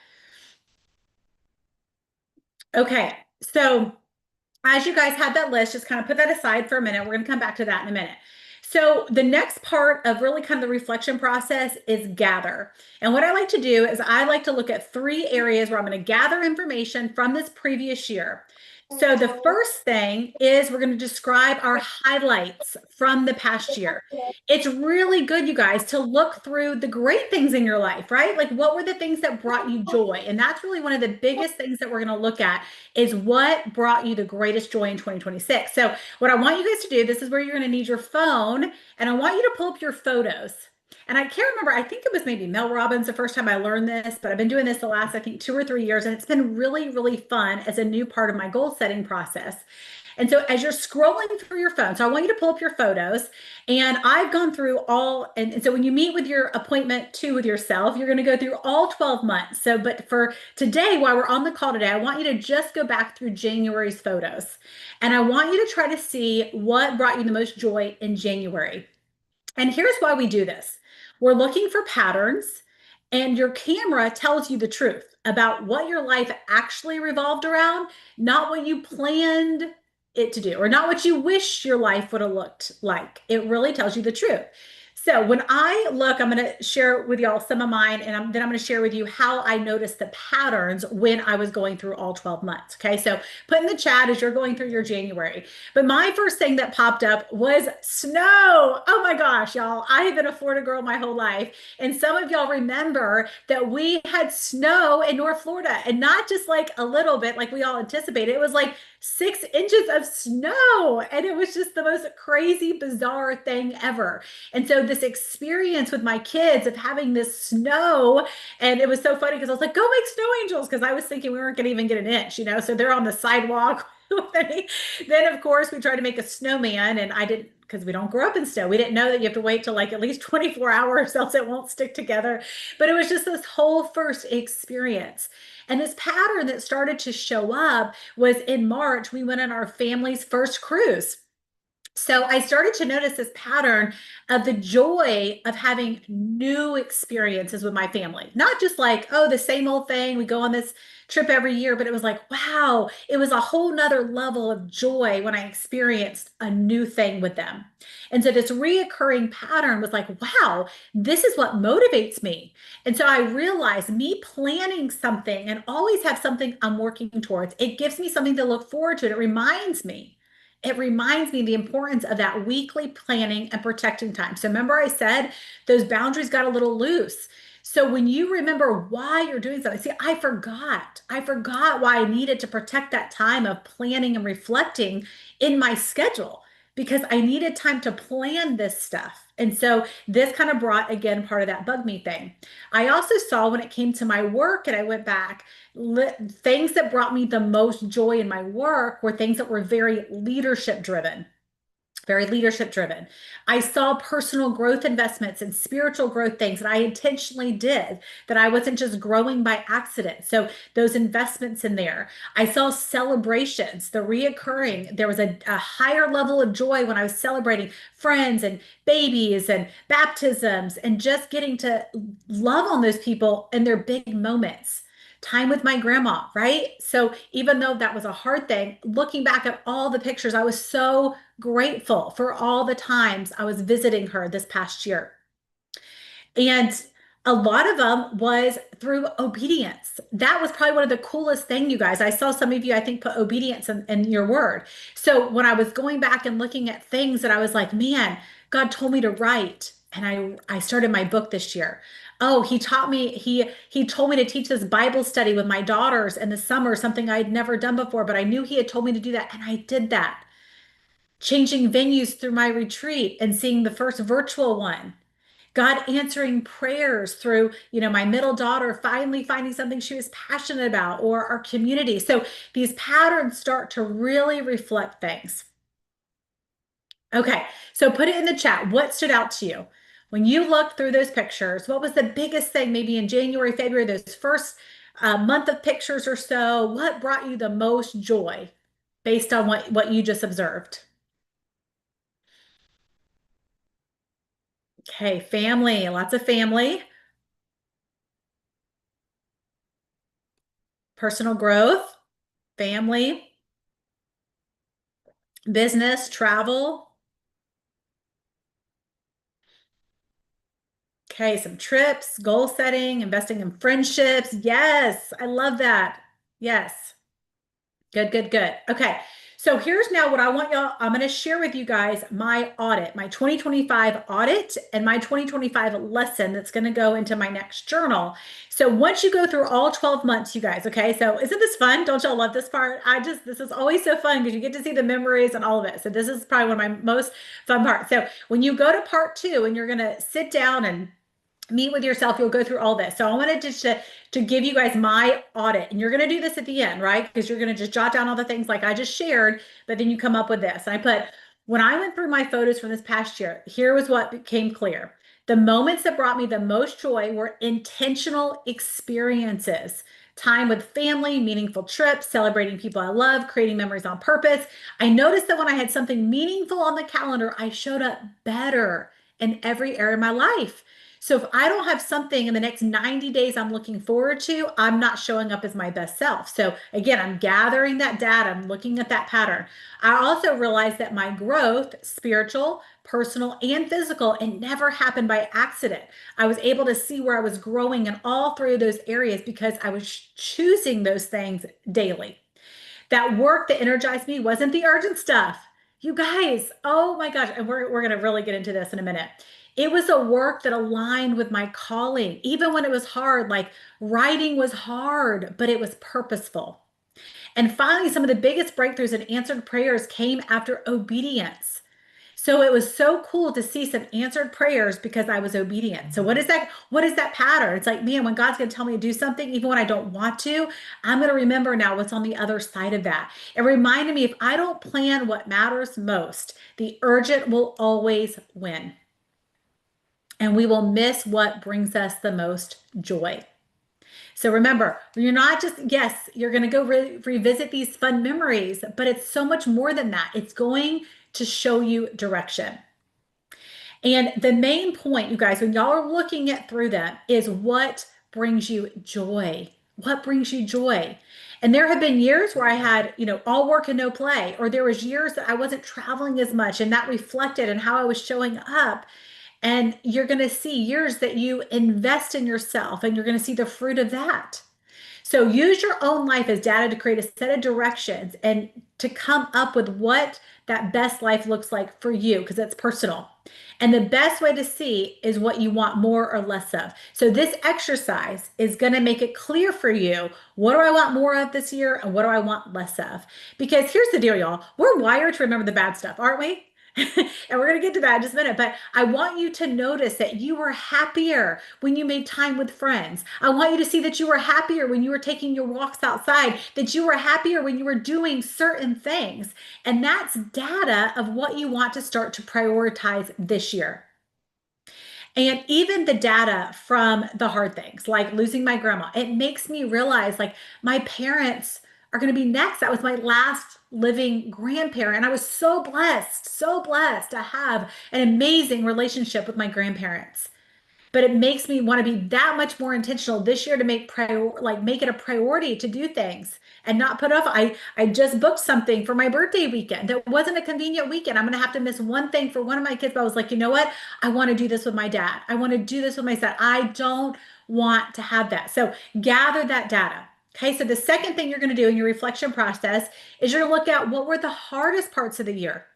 Okay. So as you guys had that list, just kind of put that aside for a minute. We're going to come back to that in a minute. So the next part of really kind of the reflection process is gather. And what I like to do is I like to look at 3 areas where I'm going to gather information from this previous year. So the first thing is we're going to describe our highlights from the past year. It's really good, you guys, to look through the great things in your life, right? Like what were the things that brought you joy? And that's really one of the biggest things that we're going to look at is what brought you the greatest joy in 2026. So what I want you guys to do, this is where you're going to need your phone, and I want you to pull up your photos. And I can't remember, I think it was maybe Mel Robbins the first time I learned this, but I've been doing this the last, I think, 2 or 3 years, and it's been really, really fun as a new part of my goal setting process. And so as you're scrolling through your phone, so I want you to pull up your photos, and I've gone through all, and so when you meet with your appointment two with yourself, you're going to go through all 12 months. So, but for today, while we're on the call today, I want you to just go back through January's photos. And I want you to try to see what brought you the most joy in January. And here's why we do this. We're looking for patterns, and your camera tells you the truth about what your life actually revolved around, not what you planned it to do, or not what you wish your life would have looked like. It really tells you the truth. So when I look, I'm going to share with y'all some of mine, and then I'm going to share with you how I noticed the patterns when I was going through all 12 months. Okay, so put in the chat as you're going through your January. But my first thing that popped up was snow. Oh my gosh, y'all. I have been a Florida girl my whole life. And some of y'all remember that we had snow in North Florida, and not just like a little bit like we all anticipated. It was like 6 inches of snow. And it was just the most crazy, bizarre thing ever. And so this experience with my kids of having this snow, and it was so funny because I was like, go make snow angels, because I was thinking we weren't going to even get an inch, so they're on the sidewalk. Then of course we tried to make a snowman, and I didn't, because we don't grow up in snow. We didn't know that you have to wait till like at least 24 hours else it won't stick together. But it was just this whole first experience. And this pattern that started to show up was in March, we went on our family's first cruise. So I started to notice this pattern of the joy of having new experiences with my family. Not just like, oh, the same old thing. We go on this trip every year, but it was like, wow, it was a whole nother level of joy when I experienced a new thing with them. And so this reoccurring pattern was like, wow, this is what motivates me. And so I realized me planning something and always have something I'm working towards, it gives me something to look forward to. It reminds me. It reminds me the importance of that weekly planning and protecting time. So remember I said those boundaries got a little loose. So when you remember why you're doing something, see, I forgot. I forgot why I needed to protect that time of planning and reflecting in my schedule, because I needed time to plan this stuff. And so this kind of brought, again, part of that bug me thing. I also saw when it came to my work and I went back, things that brought me the most joy in my work were things that were very leadership driven. Very leadership driven. I saw personal growth investments and spiritual growth things that I intentionally did, that I wasn't just growing by accident. So those investments in there. I saw celebrations, the reoccurring. There was a higher level of joy when I was celebrating friends and babies and baptisms and just getting to love on those people in their big moments. Time with my grandma, right? So even though that was a hard thing, looking back at all the pictures, I was so grateful for all the times I was visiting her this past year. And a lot of them was through obedience. That was probably one of the coolest thing, you guys. I saw some of you, I think, put obedience in your word. So when I was going back and looking at things that I was like, man, God told me to write. And I started my book this year. Oh, he taught me, he told me to teach this Bible study with my daughters in the summer, something I'd never done before, but I knew he had told me to do that. And I did that. Changing venues through my retreat and seeing the first virtual one. God answering prayers through, my middle daughter finally finding something she was passionate about, or our community. So these patterns start to really reflect things. Okay, so put it in the chat. What stood out to you? When you looked through those pictures, what was the biggest thing maybe in January, February, those first month of pictures or so? What brought you the most joy based on what you just observed? Okay, family, lots of family, personal growth, family, business, travel. Okay, some trips, goal setting, investing in friendships. Yes, I love that. Yes. Good, good, good. Okay. So here's now what I want y'all, I'm going to share with you guys my audit, my 2025 audit and my 2025 lesson that's going to go into my next journal. So once you go through all 12 months, you guys, okay, so isn't this fun? Don't y'all love this part? This is always so fun because you get to see the memories and all of it. So this is probably one of my most fun parts. So when you go to part 2 and you're going to sit down and meet with yourself, you'll go through all this. So I wanted to give you guys my audit, and you're going to do this at the end, right? Because you're going to just jot down all the things like I just shared, but then you come up with this. And I put, when I went through my photos from this past year, here was what became clear. The moments that brought me the most joy were intentional experiences. Time with family, meaningful trips, celebrating people I love, creating memories on purpose. I noticed that when I had something meaningful on the calendar, I showed up better in every area of my life. So if I don't have something in the next 90 days I'm looking forward to, I'm not showing up as my best self. So again, I'm gathering that data, I'm looking at that pattern. I also realized that my growth, spiritual, personal, and physical, it never happened by accident. I was able to see where I was growing in all three of those areas because I was choosing those things daily. That work that energized me wasn't the urgent stuff. You guys, oh my gosh, and we're going to really get into this in a minute. It was a work that aligned with my calling, even when it was hard, like writing was hard, but it was purposeful. And finally, some of the biggest breakthroughs and answered prayers came after obedience. So it was so cool to see some answered prayers because I was obedient. So what is that? What is that pattern? It's like, man, when God's going to tell me to do something, even when I don't want to, I'm going to remember now what's on the other side of that. It reminded me, if I don't plan what matters most, the urgent will always win. And we will miss what brings us the most joy. So remember, you're not just, yes, you're going to go revisit these fun memories, but it's so much more than that. It's going to show you direction. And the main point, you guys, when y'all are looking at through them, is what brings you joy. What brings you joy? And there have been years where I had, all work and no play, or there was years that I wasn't traveling as much, and that reflected in how I was showing up. And you're going to see years that you invest in yourself, and you're going to see the fruit of that. So use your own life as data to create a set of directions and to come up with what that best life looks like for you, because it's personal. And the best way to see is what you want more or less of. So this exercise is going to make it clear for you, what do I want more of this year and what do I want less of? Because here's the deal, y'all. We're wired to remember the bad stuff, aren't we? And we're going to get to that in just a minute, but I want you to notice that you were happier when you made time with friends. I want you to see that you were happier when you were taking your walks outside, that you were happier when you were doing certain things. And that's data of what you want to start to prioritize this year. And even the data from the hard things, like losing my grandma, it makes me realize like my parents are going to be next. That was my last living grandparent. And I was so blessed to have an amazing relationship with my grandparents. But it makes me want to be that much more intentional this year to make it a priority to do things and not put off. I just booked something for my birthday weekend that wasn't a convenient weekend. I'm going to have to miss one thing for one of my kids, but I was like, you know what? I want to do this with my dad. I want to do this with my son. I don't want to have that. So gather that data. Okay, so the second thing you're going to do in your reflection process is you're going to look at what were the hardest parts of the year.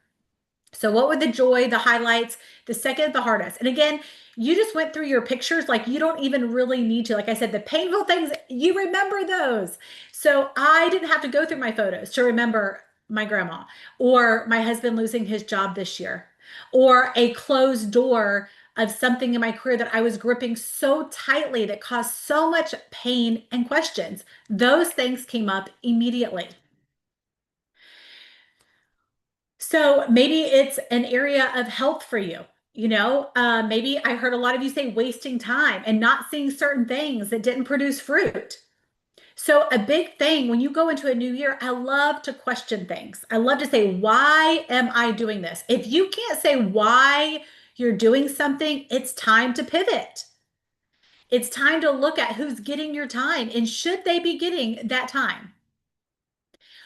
So what were the joy, the highlights, the second, the hardest? And again, you just went through your pictures like you don't even really need to. Like I said, the painful things, you remember those. So I didn't have to go through my photos to remember my grandma or my husband losing his job this year or a closed door of something in my career that I was gripping so tightly that caused so much pain and questions. Those things came up immediately. So maybe it's an area of health for you. Maybe I heard a lot of you say wasting time and not seeing certain things that didn't produce fruit. So a big thing when you go into a new year, I love to question things. I love to say, why am I doing this? If you can't say why you're doing something, it's time to pivot. It's time to look at who's getting your time and should they be getting that time.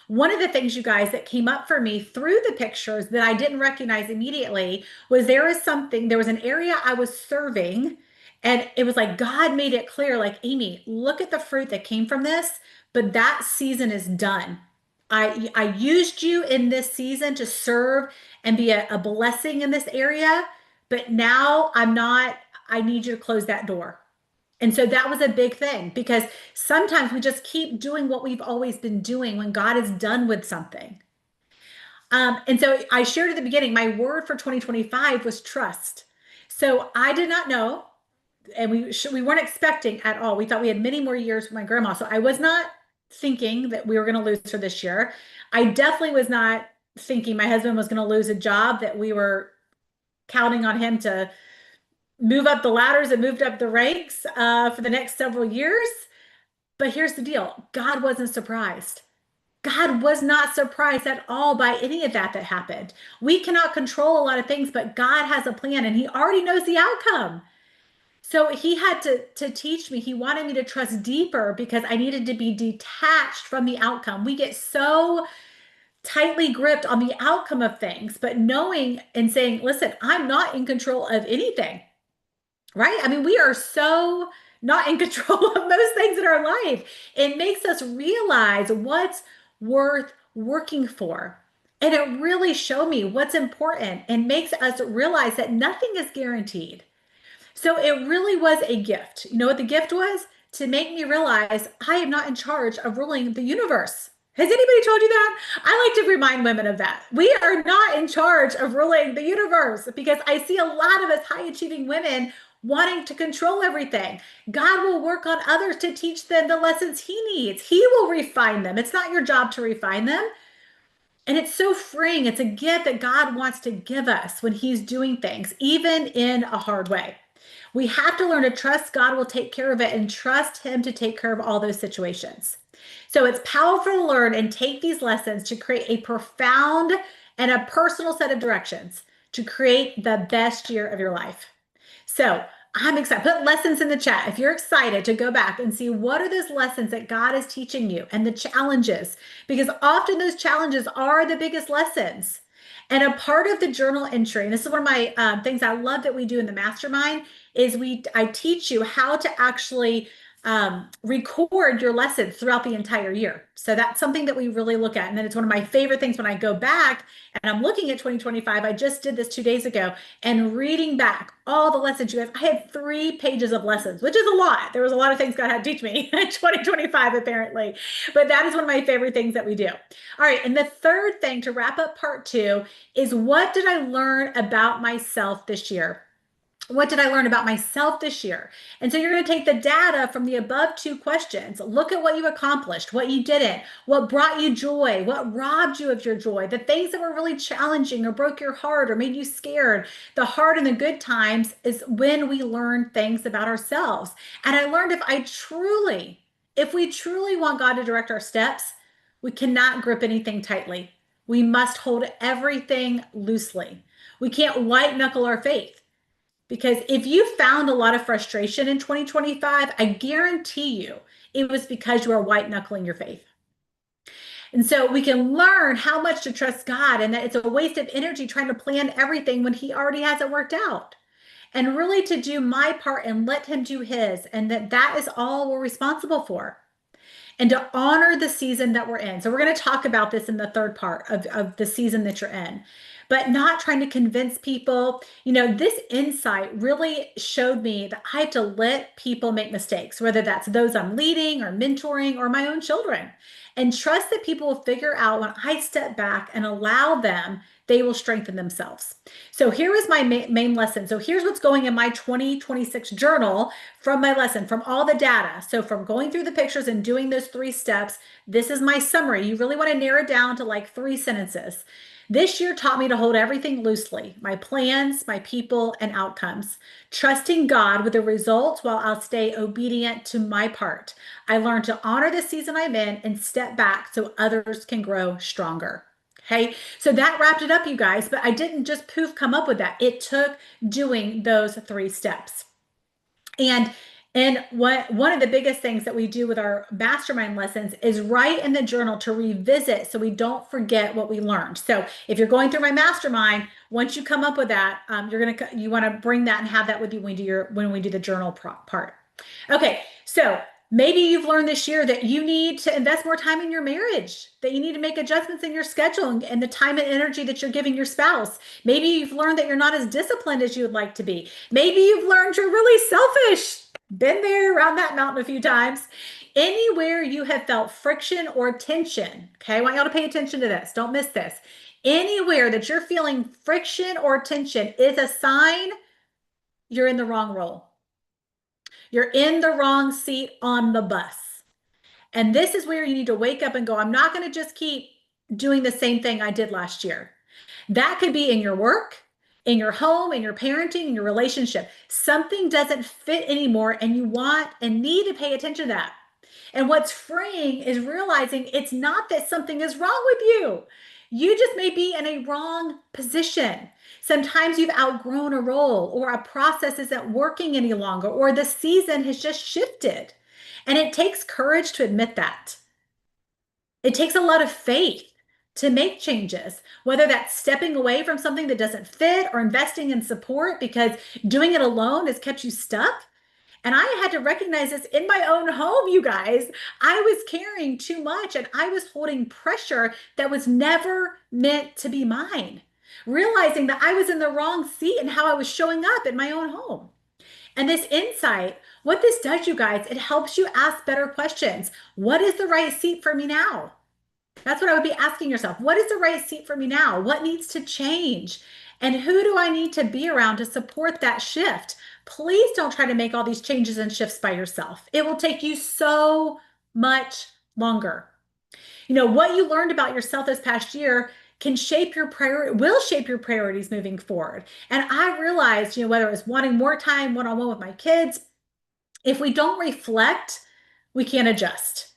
One of the things, you guys, that came up for me through the pictures that I didn't recognize immediately was there was an area I was serving, and it was like God made it clear, like, Amy, look at the fruit that came from this, but that season is done. I used you in this season to serve and be a blessing in this area, but now I'm not, I need you to close that door. And so that was a big thing because sometimes we just keep doing what we've always been doing when God is done with something. And so I shared at the beginning, my word for 2025 was trust. So I did not know, and we weren't expecting at all. We thought we had many more years with my grandma. So I was not thinking that we were going to lose her this year. I definitely was not thinking my husband was going to lose a job that we were counting on him to move up the ladders and moved up the ranks for the next several years. But here's the deal. God wasn't surprised. God was not surprised at all by any of that happened. We cannot control a lot of things, but God has a plan and he already knows the outcome. So he had to teach me. He wanted me to trust deeper because I needed to be detached from the outcome. We get so tightly gripped on the outcome of things, but knowing and saying, listen, I'm not in control of anything. Right? I mean, we are so not in control of most things in our life. It makes us realize what's worth working for. And it really showed me what's important and makes us realize that nothing is guaranteed. So it really was a gift. You know what the gift was? To make me realize I am not in charge of ruling the universe. Has anybody told you that? I like to remind women of that. We are not in charge of ruling the universe because I see a lot of us high achieving women wanting to control everything. God will work on others to teach them the lessons he needs. He will refine them. It's not your job to refine them. And it's so freeing. It's a gift that God wants to give us when he's doing things, even in a hard way. We have to learn to trust God will take care of it and trust him to take care of all those situations. So it's powerful to learn and take these lessons to create a profound and a personal set of directions to create the best year of your life. So I'm excited. Put lessons in the chat if you're excited to go back and see what are those lessons that God is teaching you and the challenges, because often those challenges are the biggest lessons. And a part of the journal entry, and this is one of my things I love that we do in the mastermind, is I teach you how to actually record your lessons throughout the entire year. So that's something that we really look at. And then it's one of my favorite things when I go back and I'm looking at 2025. I just did this 2 days ago and reading back all the lessons you guys. I had 3 pages of lessons, which is a lot. There was a lot of things God had to teach me in 2025, apparently. But that is one of my favorite things that we do. All right. And the third thing to wrap up part 2 is, what did I learn about myself this year? What did I learn about myself this year? And so you're going to take the data from the above 2 questions. Look at what you accomplished, what you didn't, what brought you joy, what robbed you of your joy, the things that were really challenging or broke your heart or made you scared. The hard and the good times is when we learn things about ourselves. And I learned if we truly want God to direct our steps, we cannot grip anything tightly. We must hold everything loosely. We can't white knuckle our faith. Because if you found a lot of frustration in 2025, I guarantee you it was because you are white knuckling your faith. And so we can learn how much to trust God, and that it's a waste of energy trying to plan everything when He already has it worked out. And really to do my part and let Him do His, and that is all we're responsible for. And to honor the season that we're in. So we're going to talk about this in the third part of the season that you're in, but not trying to convince people. This insight really showed me that I have to let people make mistakes, whether that's those I'm leading or mentoring or my own children, and trust that people will figure out when I step back and allow them, they will strengthen themselves. So here is my main lesson. So here's what's going in my 2026 journal from my lesson, from all the data. So from going through the pictures and doing those 3 steps, this is my summary. You really want to narrow it down to like 3 sentences. This year taught me to hold everything loosely, my plans, my people, and outcomes, trusting God with the results while I'll stay obedient to my part. I learned to honor the season I'm in and step back so others can grow stronger. Okay, so that wrapped it up, you guys, but I didn't just poof come up with that. It took doing those 3 steps. And one of the biggest things that we do with our mastermind lessons is write in the journal to revisit so we don't forget what we learned. So if you're going through my mastermind, once you come up with that, you want to bring that and have that with you when we do the journal part. Okay, so maybe you've learned this year that you need to invest more time in your marriage, that you need to make adjustments in your schedule and the time and energy that you're giving your spouse. Maybe you've learned that you're not as disciplined as you would like to be. Maybe you've learned you're really selfish. Been there around that mountain a few times. Anywhere you have felt friction or tension, okay, I want y'all to pay attention to this. Don't miss this. Anywhere that you're feeling friction or tension is a sign you're in the wrong role. You're in the wrong seat on the bus. And this is where you need to wake up and go, I'm not going to just keep doing the same thing I did last year. That could be in your work, in your home, in your parenting, in your relationship. Something doesn't fit anymore and you want and need to pay attention to that. And what's freeing is realizing it's not that something is wrong with you. You just may be in a wrong position. Sometimes you've outgrown a role, or a process isn't working any longer, or the season has just shifted. And it takes courage to admit that. It takes a lot of faith to make changes, whether that's stepping away from something that doesn't fit or investing in support because doing it alone has kept you stuck. And I had to recognize this in my own home, you guys. I was carrying too much and I was holding pressure that was never meant to be mine, realizing that I was in the wrong seat and how I was showing up in my own home. And this insight, what this does, you guys, it helps you ask better questions. What is the right seat for me now? That's what I would be asking yourself. What is the right seat for me now? What needs to change? And who do I need to be around to support that shift? Please don't try to make all these changes and shifts by yourself. It will take you so much longer. What you learned about yourself this past year will shape your priorities moving forward. And I realized, whether it was wanting more time one-on-one with my kids, if we don't reflect, we can't adjust.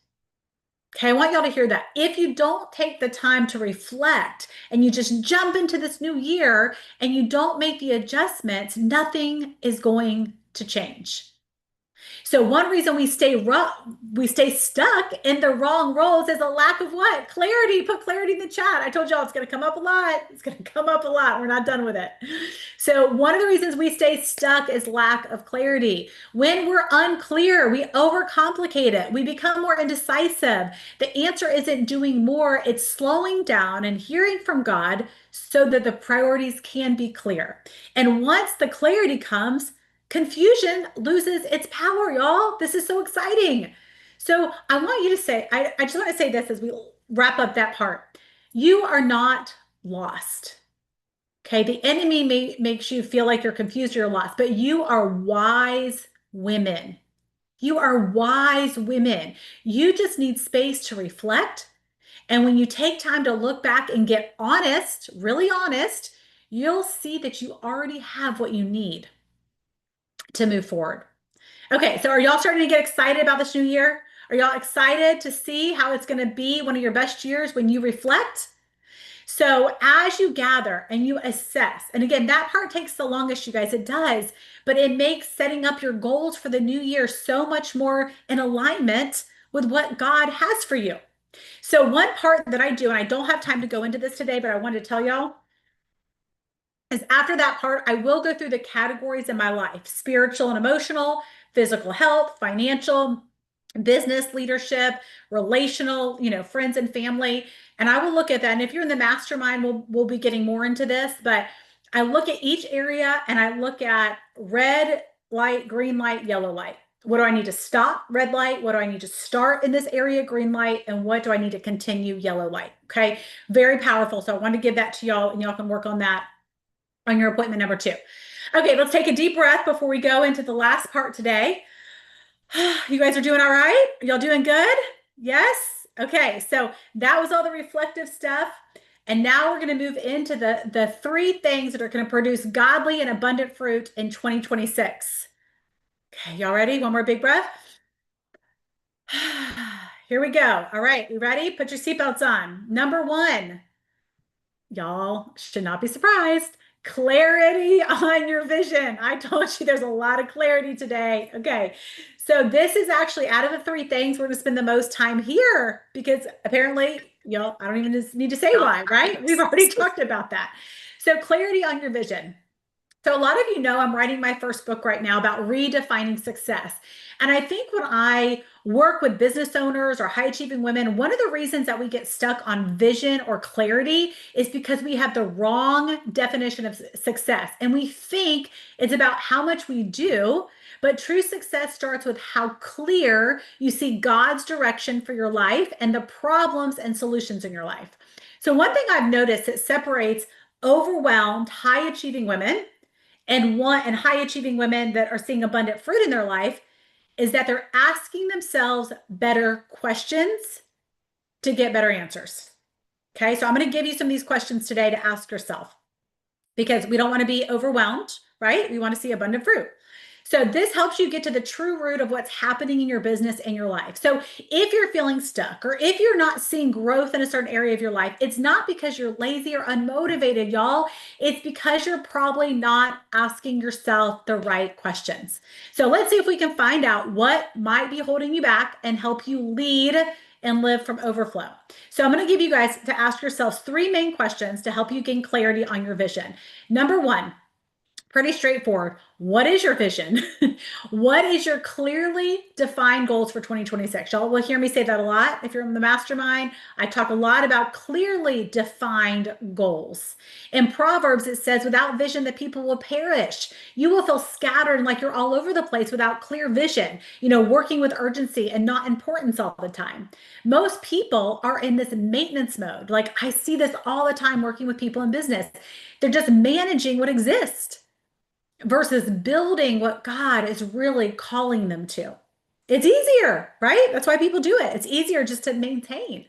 Okay, I want y'all to hear that. If you don't take the time to reflect and you just jump into this new year and you don't make the adjustments, nothing is going to change. So one reason we stay stuck in the wrong roles is a lack of what? Clarity. Put clarity in the chat. I told y'all it's going to come up a lot. It's going to come up a lot. We're not done with it. So one of the reasons we stay stuck is lack of clarity. When we're unclear, we overcomplicate it. We become more indecisive. The answer isn't doing more, it's slowing down and hearing from God so that the priorities can be clear. And once the clarity comes, confusion loses its power, y'all. This is so exciting. So I want you to say, I just want to say this as we wrap up that part. You are not lost. Okay, the enemy makes you feel like you're confused or you're lost, but you are wise women. You are wise women. You just need space to reflect. And when you take time to look back and get honest, really honest, you'll see that you already have what you need to move forward. Okay, so are y'all starting to get excited about this new year? Are y'all excited to see how it's going to be one of your best years when you reflect? So as you gather and you assess, and again, that part takes the longest, you guys, it does, but it makes setting up your goals for the new year so much more in alignment with what God has for you. So one part that I do, and I don't have time to go into this today, but I wanted to tell y'all, is after that part, I will go through the categories in my life: spiritual and emotional, physical health, financial, business leadership, relational, friends and family. And I will look at that. And if you're in the mastermind, we'll be getting more into this, but I look at each area and I look at red light, green light, yellow light. What do I need to stop? Red light. What do I need to start in this area? Green light. And what do I need to continue? Yellow light. Okay. Very powerful. So I want to give that to y'all and y'all can work on that on your appointment number 2. Okay. Let's take a deep breath before we go into the last part today. You guys are doing all right? Y'all doing good? Yes? Okay, so that was all the reflective stuff. And now we're going to move into the 3 things that are going to produce godly and abundant fruit in 2026. Okay, y'all ready? One more big breath. Here we go. All right, you ready? Put your seatbelts on. Number 1, y'all should not be surprised. Clarity on your vision. I told you there's a lot of clarity today. Okay. So this is actually, out of the 3 things, we're going to spend the most time here because apparently, y'all, I don't even need to say why, right? We've already talked about that. So clarity on your vision. So a lot of you know I'm writing my first book right now about redefining success. And I think when I work with business owners or high achieving women, one of the reasons that we get stuck on vision or clarity is because we have the wrong definition of success. And we think it's about how much we do, but true success starts with how clear you see God's direction for your life and the problems and solutions in your life. So one thing I've noticed that separates overwhelmed, high achieving women and high achieving women that are seeing abundant fruit in their life is that they're asking themselves better questions to get better answers. Okay, so I'm going to give you some of these questions today to ask yourself because we don't want to be overwhelmed, right? We want to see abundant fruit. So this helps you get to the true root of what's happening in your business and your life. So if you're feeling stuck or if you're not seeing growth in a certain area of your life, it's not because you're lazy or unmotivated, y'all. It's because you're probably not asking yourself the right questions. So let's see if we can find out what might be holding you back and help you lead and live from overflow. So I'm going to give you guys to ask yourselves 3 main questions to help you gain clarity on your vision. Number 1, pretty straightforward. What is your vision? What is your clearly defined goals for 2026? Y'all will hear me say that a lot. If you're in the mastermind, I talk a lot about clearly defined goals. In Proverbs, it says, without vision, the people will perish. You will feel scattered like you're all over the place without clear vision, working with urgency and not importance all the time. Most people are in this maintenance mode. Like I see this all the time working with people in business. They're just managing what exists versus building what God is really calling them to. It's easier, right? That's why people do it. It's easier just to maintain.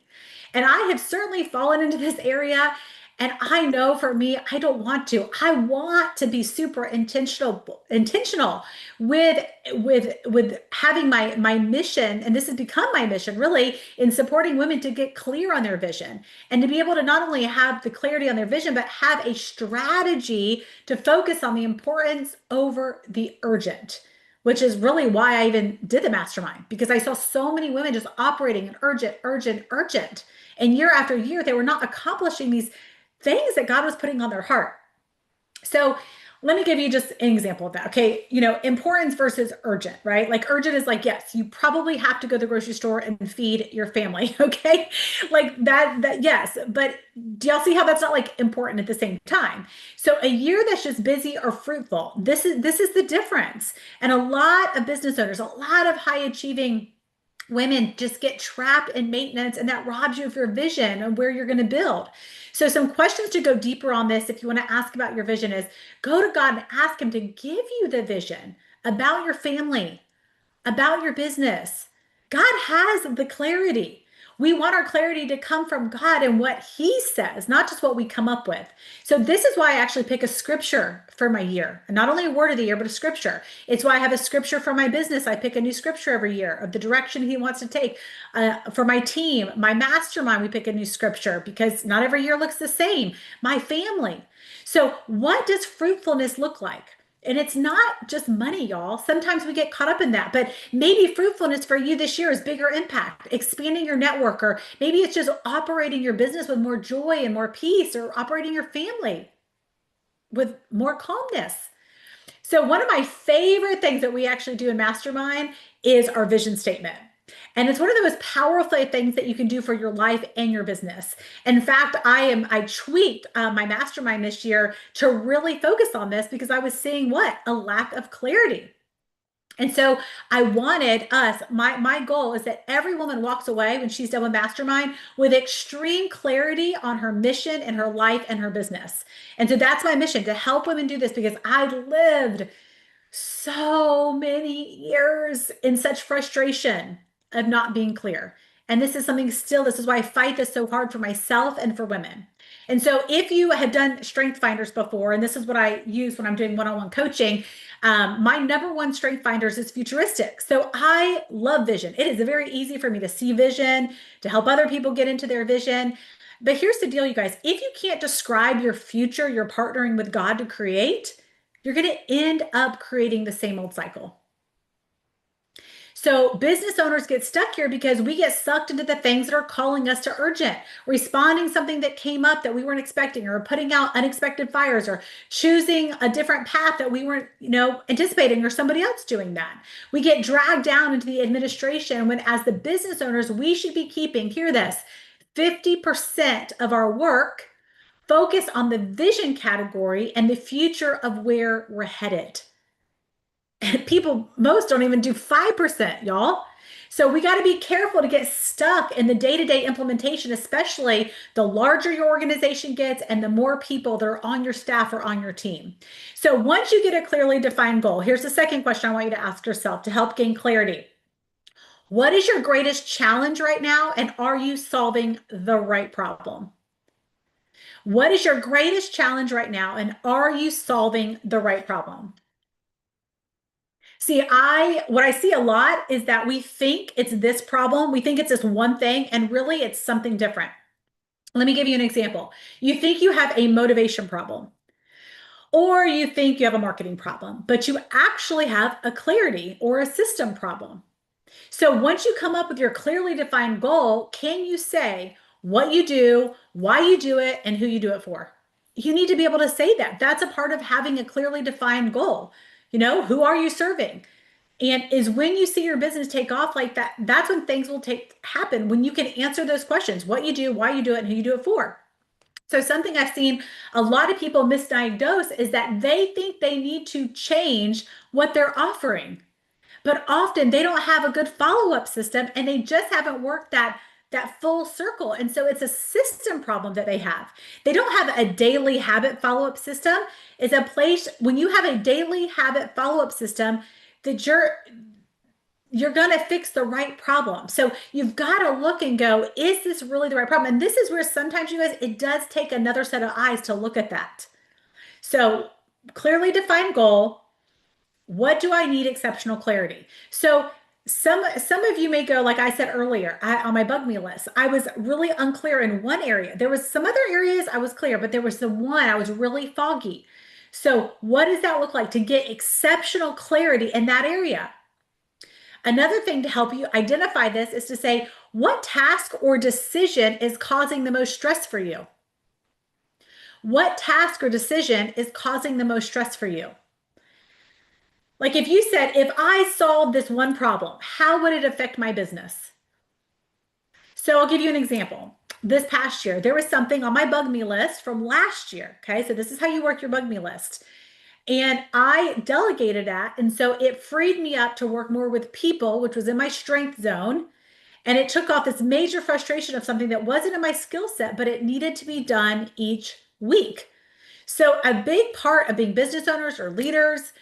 And I have certainly fallen into this area. And I know for me, I don't want to. I want to be super intentional with having my mission. And this has become my mission really in supporting women to get clear on their vision and to be able to not only have the clarity on their vision, but have a strategy to focus on the importance over the urgent. which is really why I even did the mastermind, because I saw so many women just operating in urgent, urgent, urgent. And year after year, they were not accomplishing these things that God was putting on their heart. So let me give you just an example of that. Okay. Importance versus urgent, right? Like urgent is like, yes, you probably have to go to the grocery store and feed your family. Okay. Like that, yes. But do y'all see how that's not like important at the same time? So a year that's just busy or fruitful, this is the difference. And a lot of business owners, a lot of high achieving women just get trapped in maintenance, and that robs you of your vision and where you're going to build. So some questions to go deeper on this, if you want to ask about your vision, is go to God and ask him to give you the vision about your family, about your business. God has the clarity. We want our clarity to come from God and what he says, not just what we come up with. So this is why I actually pick a scripture for my year, and not only a word of the year, but a scripture. It's why I have a scripture for my business. I pick a new scripture every year of the direction he wants to take. For my team, my mastermind, we pick a new scripture because not every year looks the same. My family. So what does fruitfulness look like? And it's not just money, y'all. Sometimes we get caught up in that, but maybe fruitfulness for you this year is bigger impact, expanding your network, or maybe it's just operating your business with more joy and more peace, or operating your family with more calmness. So one of my favorite things that we actually do in Mastermind is our vision statement. And it's one of the most powerful things that you can do for your life and your business. In fact, I tweaked my mastermind this year to really focus on this because I was seeing a lack of clarity. And so I wanted us, my goal is that every woman walks away when she's done with mastermind with extreme clarity on her mission and her life and her business. And so that's my mission, to help women do this, because I lived so many years in such frustration of not being clear. And this is why I fight this so hard for myself and for women. And so if you have done Strength Finders before, and this is what I use when I'm doing one-on-one coaching, my number one Strength Finders is futuristic. So I love vision. It is very easy for me to see vision, to help other people get into their vision. But here's the deal, you guys. If you can't describe your future you're partnering with God to create, you're going to end up creating the same old cycle. So business owners get stuck here because we get sucked into the things that are calling us to urgent, responding something that came up that we weren't expecting, or putting out unexpected fires, or choosing a different path that we weren't, anticipating, or somebody else doing that. We get dragged down into the administration when, as the business owners, we should be keeping, hear this, 50% of our work focus on the vision category and the future of where we're headed. And most don't even do 5%, y'all. So we got to be careful to get stuck in the day-to-day implementation, especially the larger your organization gets and the more people that are on your staff or on your team. So once you get a clearly defined goal, here's the second question I want you to ask yourself to help gain clarity. What is your greatest challenge right now, and are you solving the right problem? What is your greatest challenge right now, and are you solving the right problem? See, what I see a lot is that we think it's this problem. We think it's this one thing, and really it's something different. Let me give you an example. You think you have a motivation problem, or you think you have a marketing problem, but you actually have a clarity or a system problem. So once you come up with your clearly defined goal, can you say what you do, why you do it, and who you do it for? You need to be able to say that. That's a part of having a clearly defined goal. Who are you serving? And is when you see your business take off like that, that's when things will happen, when you can answer those questions, what you do, why you do it, and who you do it for. So something I've seen a lot of people misdiagnose is that they think they need to change what they're offering. But often they don't have a good follow-up system, and they just haven't worked that full circle. And so it's a system problem that they have. They don't have a daily habit follow-up system. It's a place when you have a daily habit follow-up system that you're going to fix the right problem. So you've got to look and go, is this really the right problem? And this is where sometimes, you guys, it does take another set of eyes to look at that. So clearly defined goal. What do I need exceptional clarity? So some of you may go, like I said earlier, on my bug me list, I was really unclear in one area. There was some other areas I was clear, but there was the one I was really foggy. So, what does that look like to get exceptional clarity in that area? Another thing to help you identify this is to say, what task or decision is causing the most stress for you? What task or decision is causing the most stress for you? Like if you said, if I solved this one problem, how would it affect my business? So I'll give you an example. This past year, there was something on my bug me list from last year. Okay. So this is how you work your bug me list. And I delegated that. And so it freed me up to work more with people, which was in my strength zone. And it took off this major frustration of something that wasn't in my skill set, but it needed to be done each week. So, a big part of being business owners or leaders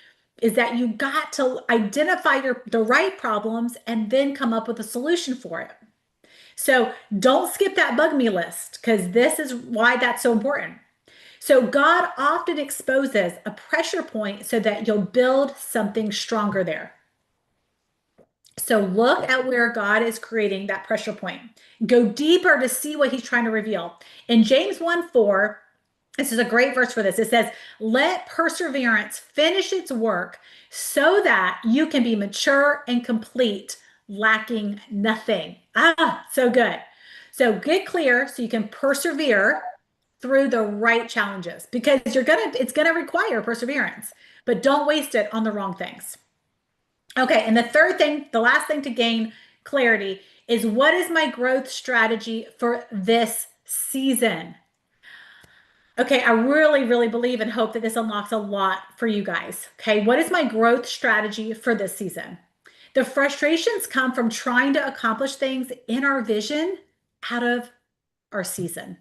is that you got to identify the right problems and then come up with a solution for it. So, don't skip that bug me list because this is why that's so important. So, God often exposes a pressure point so that you'll build something stronger there. So look at where God is creating that pressure point. Go deeper to see what he's trying to reveal. In James 1:4, this is a great verse for this. It says, let perseverance finish its work so that you can be mature and complete, lacking nothing. Ah, so good. So get clear so you can persevere through the right challenges because it's gonna require perseverance, but don't waste it on the wrong things. Okay, and the third thing, the last thing to gain clarity is what is my growth strategy for this season? Okay, I really, really believe and hope that this unlocks a lot for you guys. Okay, what is my growth strategy for this season? The frustrations come from trying to accomplish things in our vision out of our season.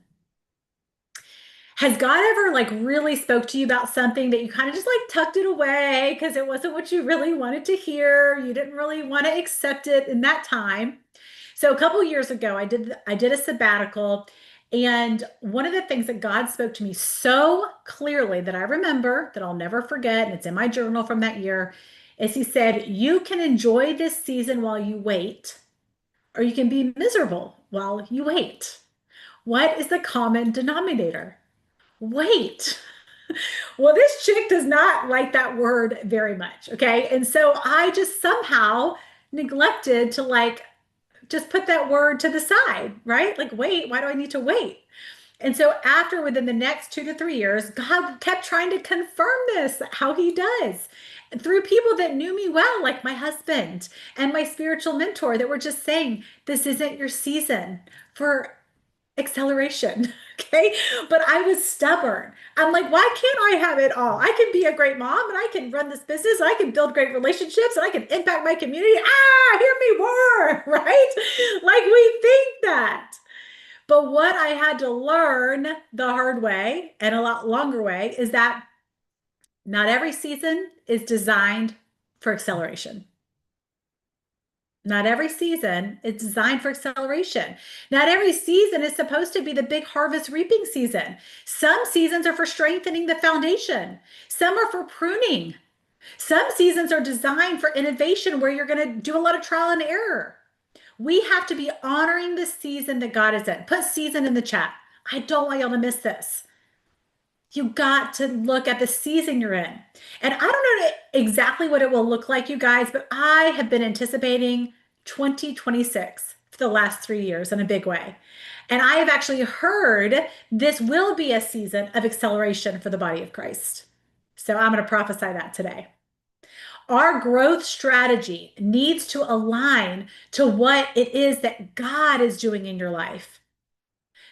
Has God ever like really spoke to you about something that you kind of just like tucked it away because it wasn't what you really wanted to hear? You didn't really want to accept it in that time. So a couple years ago, I did a sabbatical, and one of the things that God spoke to me so clearly that I remember that I'll never forget, and it's in my journal from that year, is He said, "You can enjoy this season while you wait, or you can be miserable while you wait." What is the common denominator? Wait. Well, this chick does not like that word very much. Okay. And so I just somehow neglected to like just put that word to the side, right? Like, wait, why do I need to wait? And so after within the next 2 to 3 years, God kept trying to confirm this, how he does through people that knew me well, like my husband and my spiritual mentor that were just saying, this isn't your season for acceleration. Okay. But I was stubborn. I'm like, why can't I have it all? I can be a great mom and I can run this business and I can build great relationships and I can impact my community. Ah, hear me roar, right? Like we think that. But what I had to learn the hard way and a lot longer way is that not every season is designed for acceleration. Not every season is designed for acceleration. Not every season is supposed to be the big harvest reaping season. Some seasons are for strengthening the foundation. Some are for pruning. Some seasons are designed for innovation where you're going to do a lot of trial and error. We have to be honoring the season that God is in. Put season in the chat. I don't want y'all to miss this. You got to look at the season you're in. And I don't know exactly what it will look like, you guys, but I have been anticipating 2026 for the last 3 years in a big way. And I have actually heard this will be a season of acceleration for the body of Christ. So I'm going to prophesy that today. Our growth strategy needs to align to what it is that God is doing in your life.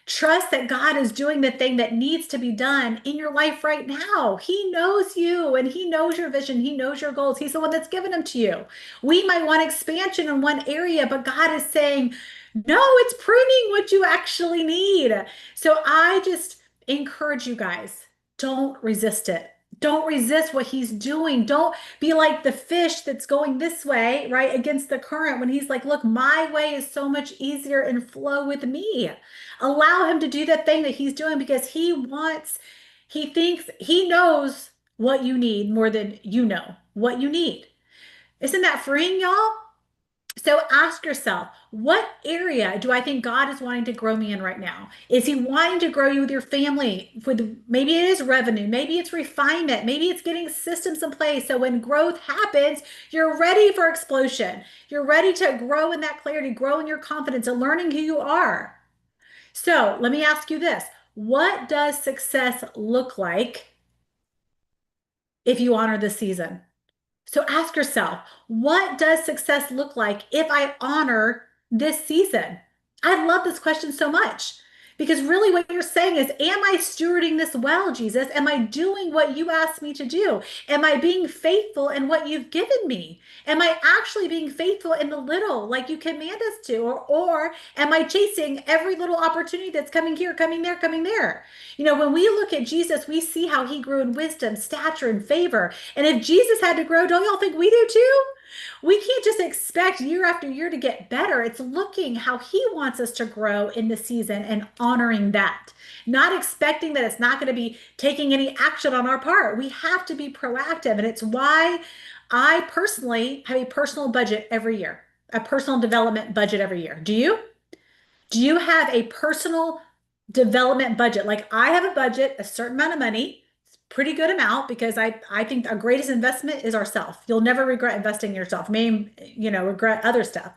Trust that God is doing the thing that needs to be done in your life right now. He knows you and he knows your vision. He knows your goals. He's the one that's given them to you. We might want expansion in one area, but God is saying, no, it's pruning what you actually need. So I just encourage you guys, don't resist it. Don't resist what he's doing. Don't be like the fish that's going this way, right, against the current when he's like, look, my way is so much easier and flow with me. Allow him to do the thing that he's doing because he thinks he knows what you need more than you know what you need. Isn't that freeing, y'all? So ask yourself, what area do I think God is wanting to grow me in right now? Is he wanting to grow you with your family? With maybe it is revenue, maybe it's refinement, maybe it's getting systems in place. So when growth happens, you're ready for explosion. You're ready to grow in that clarity, grow in your confidence, and learning who you are. So let me ask you this. What does success look like if you honor this season? So ask yourself, what does success look like if I honor this season? I love this question so much because really what you're saying is, am I stewarding this well, Jesus? Am I doing what you asked me to do? Am I being faithful in what you've given me? Am I actually being faithful in the little like you command us to? Or am I chasing every little opportunity that's coming here, coming there, coming there? When we look at Jesus, we see how he grew in wisdom, stature, and favor. And if Jesus had to grow, don't y'all think we do too? We can't just expect year after year to get better. It's looking how he wants us to grow in the season and honoring that, not expecting that it's not going to be taking any action on our part. We have to be proactive. And it's why I personally have a personal budget every year, a personal development budget every year. Do you? Do you have a personal development budget? Like I have a budget, a certain amount of money, pretty good amount because I think our greatest investment is ourself. You'll never regret investing in yourself. May, regret other stuff.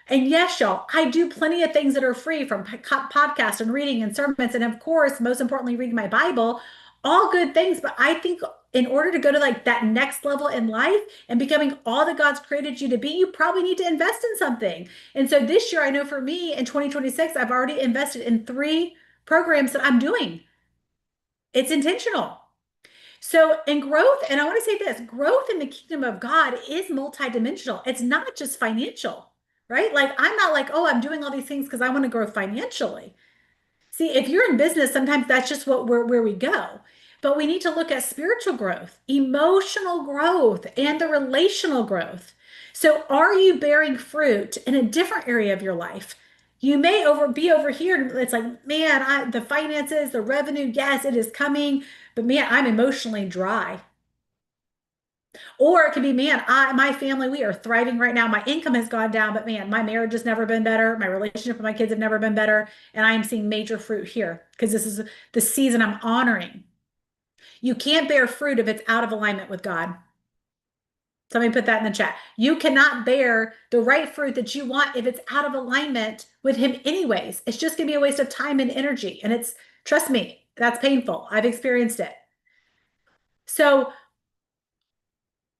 And yes, y'all, I do plenty of things that are free from podcasts and reading and sermons. And of course, most importantly, reading my Bible, all good things. But I think in order to go to like that next level in life and becoming all that God's created you to be, you probably need to invest in something. And so this year, I know for me in 2026, I've already invested in 3 programs that I'm doing. It's intentional. So in growth, and I want to say this, growth in the kingdom of God is multidimensional. It's not just financial, right? Like I'm not like, oh, I'm doing all these things because I want to grow financially. See, if you're in business, sometimes that's just where we go. But we need to look at spiritual growth, emotional growth, and the relational growth. So are you bearing fruit in a different area of your life? You may be over here and it's like, man, the finances, the revenue, yes, it is coming, but man, I'm emotionally dry. Or it could be, man, my family, we are thriving right now. My income has gone down, but man, my marriage has never been better. My relationship with my kids have never been better. And I am seeing major fruit here because this is the season I'm honoring. You can't bear fruit if it's out of alignment with God. Somebody put that in the chat. You cannot bear the right fruit that you want if it's out of alignment with Him, anyways. It's just going to be a waste of time and energy. And trust me, that's painful. I've experienced it. So,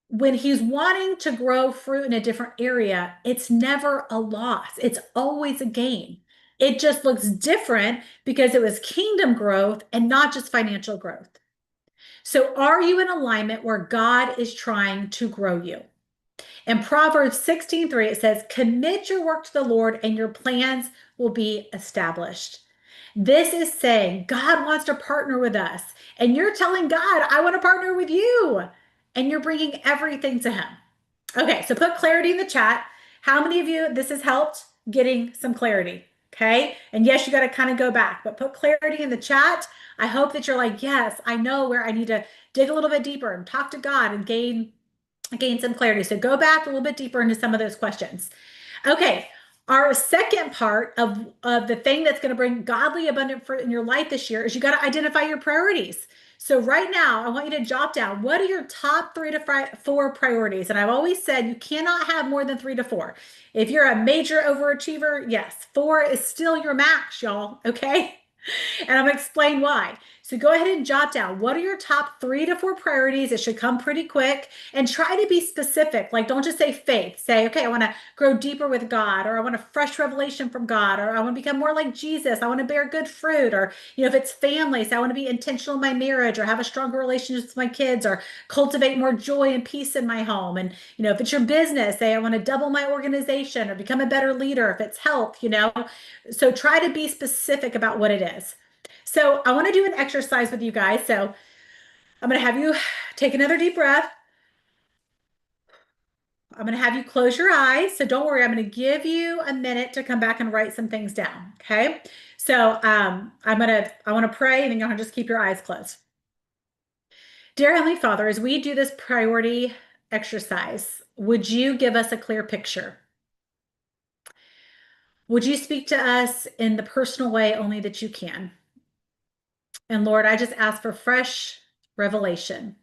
when he's wanting to grow fruit in a different area, it's never a loss. It's always a gain. It just looks different because it was kingdom growth and not just financial growth. So are you in alignment where God is trying to grow you? In Proverbs 16:3, it says, commit your work to the Lord and your plans will be established. This is saying God wants to partner with us. And you're telling God, I want to partner with you. And you're bringing everything to Him. Okay, so put clarity in the chat. How many of you this has helped getting some clarity? Okay, and yes, you got to kind of go back, but put clarity in the chat. I hope that you're like, yes, I know where I need to dig a little bit deeper and talk to God and gain some clarity. So go back a little bit deeper into some of those questions. Okay, our second part of the thing that's going to bring godly abundant fruit in your life this year is you got to identify your priorities. So right now, I want you to jot down what are your top 3 to 4 priorities. And I've always said you cannot have more than 3 to 4. If you're a major overachiever, yes, 4 is still your max, y'all. Okay. And I'm going to explain why. So go ahead and jot down what are your top 3 to 4 priorities. It should come pretty quick and try to be specific. Like don't just say faith. Say, okay, I want to grow deeper with God, or I want a fresh revelation from God, or I want to become more like Jesus. I want to bear good fruit, or if it's family, so I want to be intentional in my marriage, or have a stronger relationship with my kids, or cultivate more joy and peace in my home. And if it's your business, say I want to double my organization or become a better leader. If it's health, so try to be specific about what it is. So I want to do an exercise with you guys. So I'm going to have you take another deep breath. I'm going to have you close your eyes. So don't worry, I'm going to give you a minute to come back and write some things down. Okay. So I want to pray and then you'll just keep your eyes closed. Dear Heavenly Father, as we do this priority exercise, would you give us a clear picture? Would you speak to us in the personal way only that you can? And Lord, I just ask for fresh revelation.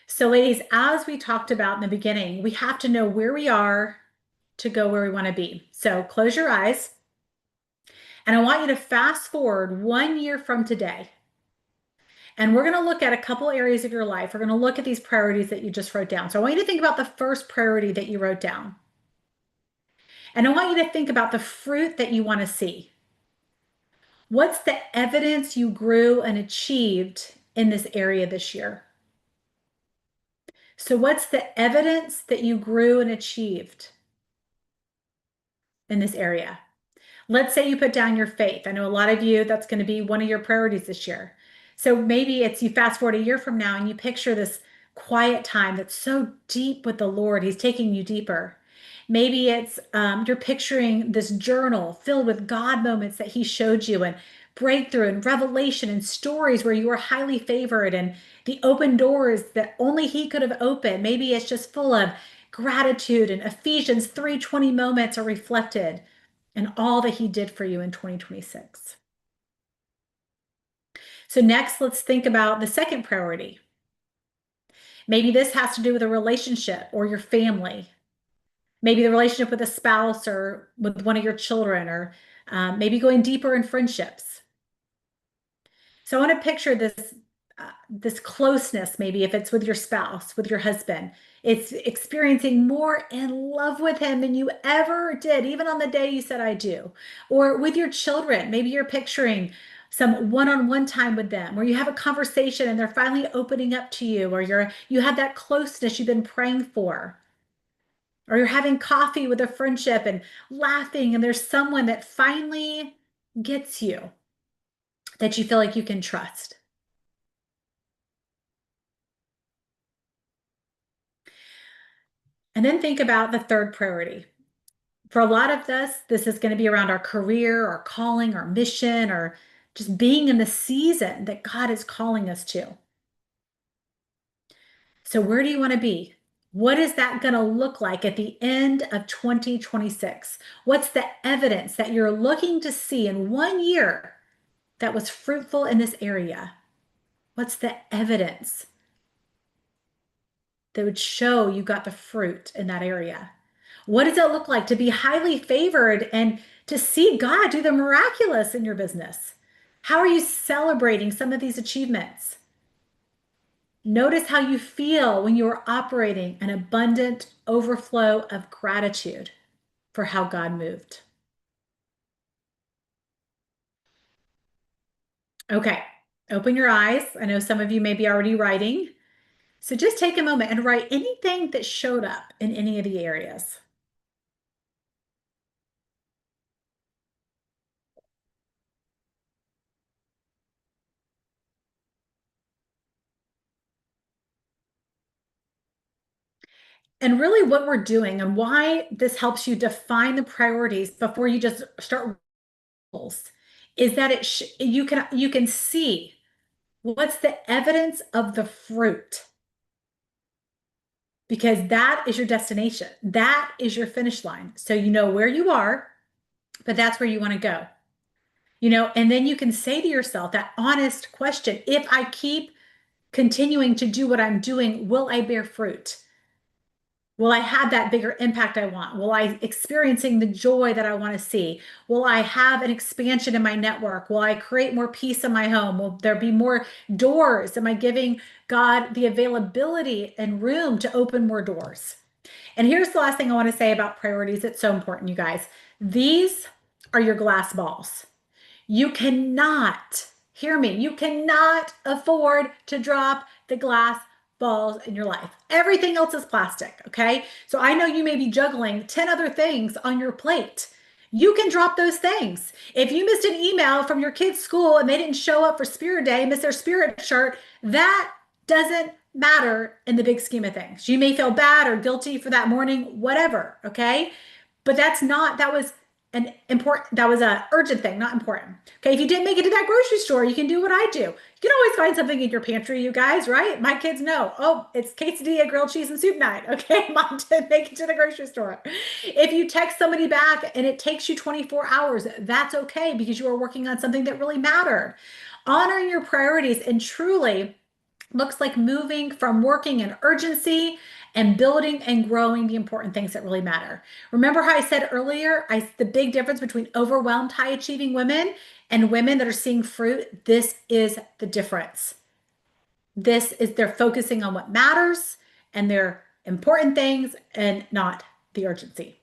So, ladies, as we talked about in the beginning, we have to know where we are to go where we want to be. So, close your eyes. And I want you to fast forward 1 year from today. And we're going to look at a couple areas of your life. We're going to look at these priorities that you just wrote down. So, I want you to think about the first priority that you wrote down. And I want you to think about the fruit that you want to see. What's the evidence you grew and achieved in this area this year? So, what's the evidence that you grew and achieved in this area? Let's say you put down your faith. I know a lot of you, that's going to be one of your priorities this year. So maybe it's you fast forward a year from now and you picture this quiet time that's so deep with the Lord. He's taking you deeper. Maybe it's you're picturing this journal filled with God moments that He showed you and breakthrough and revelation and stories where you were highly favored and the open doors that only He could have opened. Maybe it's just full of gratitude and Ephesians 3:20 moments are reflected and all that He did for you in 2026. So next, let's think about the second priority. Maybe this has to do with a relationship or your family. Maybe the relationship with a spouse or with one of your children, or maybe going deeper in friendships. So I want to picture this closeness, maybe if it's with your spouse, with your husband, it's experiencing more in love with him than you ever did, even on the day you said I do. Or with your children, maybe you're picturing some one-on-one time with them where you have a conversation and they're finally opening up to you, or you have that closeness you've been praying for. Or you're having coffee with a friendship and laughing, and there's someone that finally gets you that you feel like you can trust. And then think about the third priority. For a lot of us, this is going to be around our career, our calling, our mission, or just being in the season that God is calling us to. So, where do you want to be? What is that going to look like at the end of 2026? What's the evidence that you're looking to see in 1 year that was fruitful in this area? What's the evidence that would show you got the fruit in that area? What does it look like to be highly favored and to see God do the miraculous in your business? How are you celebrating some of these achievements? Notice how you feel when you are operating an abundant overflow of gratitude for how God moved. Okay, open your eyes. I know some of you may be already writing. So just take a moment and write anything that showed up in any of the areas. And really what we're doing and why this helps you define the priorities before you just start goals is that you can see what's the evidence of the fruit, because that is your destination. That is your finish line. So you know where you are, but that's where you want to go. And then you can say to yourself that honest question, if I keep continuing to do what I'm doing, will I bear fruit? Will I have that bigger impact I want? Will I experiencing the joy that I want to see? Will I have an expansion in my network? Will I create more peace in my home? Will there be more doors? Am I giving God the availability and room to open more doors? And here's the last thing I want to say about priorities. It's so important, you guys. These are your glass balls. You cannot, hear me, you cannot afford to drop the glass balls in your life. Everything else is plastic, okay? So I know you may be juggling 10 other things on your plate. You can drop those things. If you missed an email from your kid's school and they didn't show up for Spirit Day, miss their Spirit shirt, that doesn't matter in the big scheme of things. You may feel bad or guilty for that morning, whatever, okay? But that was an important, that was a urgent thing, not important. Okay, if you didn't make it to that grocery store, you can do what I do. You can always find something in your pantry, you guys, right? My kids know, oh, it's quesadilla, grilled cheese, and soup night. Okay, mom didn't make it to the grocery store. If you text somebody back and it takes you 24 hours, that's okay because you are working on something that really mattered. Honoring your priorities and truly looks like moving from working in urgency and building and growing the important things that really matter. Remember how I said earlier, the big difference between overwhelmed high achieving women and women that are seeing fruit? This is the difference. This is they're focusing on what matters and they're important things and not the urgency.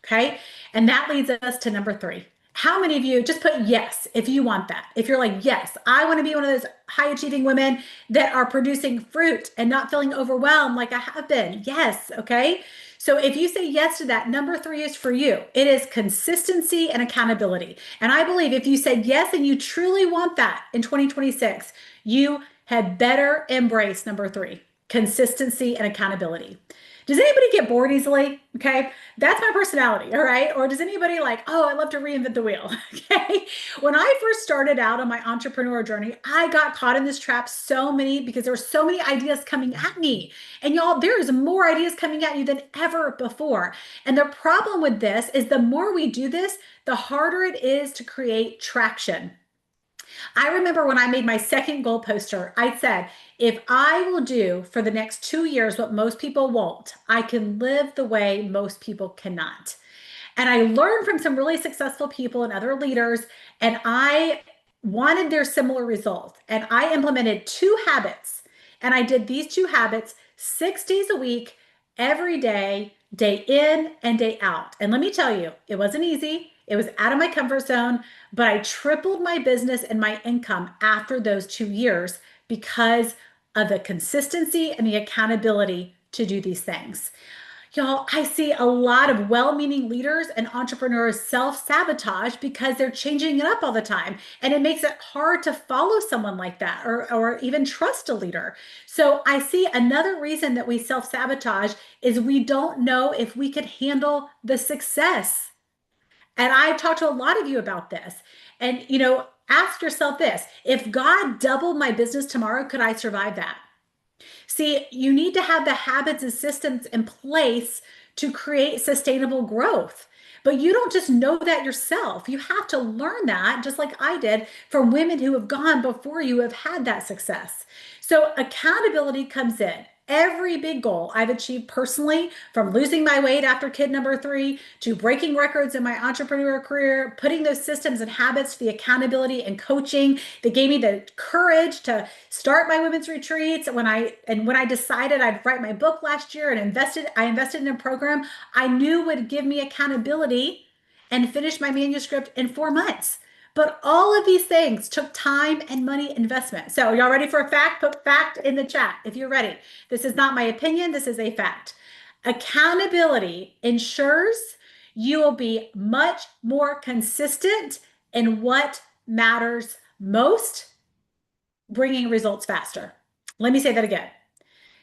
Okay. And that leads us to number 3. How many of you just put yes if you want that? If you're like, yes, I want to be one of those high achieving women that are producing fruit and not feeling overwhelmed like I have been. Yes. Okay. So if you say yes to that, number 3 is for you. It is consistency and accountability. And I believe if you said yes and you truly want that in 2026, you had better embrace number 3, consistency and accountability. Does anybody get bored easily? Okay. That's my personality. All right. Or does anybody like, oh, I love to reinvent the wheel? Okay. When I first started out on my entrepreneur journey, I got caught in this trap because there were so many ideas coming at me. And y'all, there's more ideas coming at you than ever before. And the problem with this is the more we do this, the harder it is to create traction. I remember when I made my second goal poster, I said, if I will do for the next 2 years what most people won't, I can live the way most people cannot. And I learned from some really successful people and other leaders, and I wanted their similar results. And I implemented 2 habits. And I did these 2 habits 6 days a week, every day, day in and day out. And let me tell you, it wasn't easy. It was out of my comfort zone, but I tripled my business and my income after those 2 years because of the consistency and the accountability to do these things. Y'all, I see a lot of well-meaning leaders and entrepreneurs self-sabotage because they're changing it up all the time. And it makes it hard to follow someone like that or even trust a leader. So I see another reason that we self-sabotage is we don't know if we could handle the success. And I've talked to a lot of you about this. And, ask yourself this, if God doubled my business tomorrow, could I survive that? See, you need to have the habits and systems in place to create sustainable growth. But you don't just know that yourself. You have to learn that, just like I did, from women who have gone before you have had that success. So accountability comes in. Every big goal I've achieved personally, from losing my weight after kid number 3 to breaking records in my entrepreneur career, putting those systems and habits, the accountability and coaching that gave me the courage to start my women's retreats. When I decided I'd write my book last year and I invested in a program I knew would give me accountability and finish my manuscript in 4 months. But all of these things took time and money investment. So y'all ready for a fact? Put fact in the chat if you're ready. This is not my opinion. This is a fact. Accountability ensures you will be much more consistent in what matters most, bringing results faster. Let me say that again.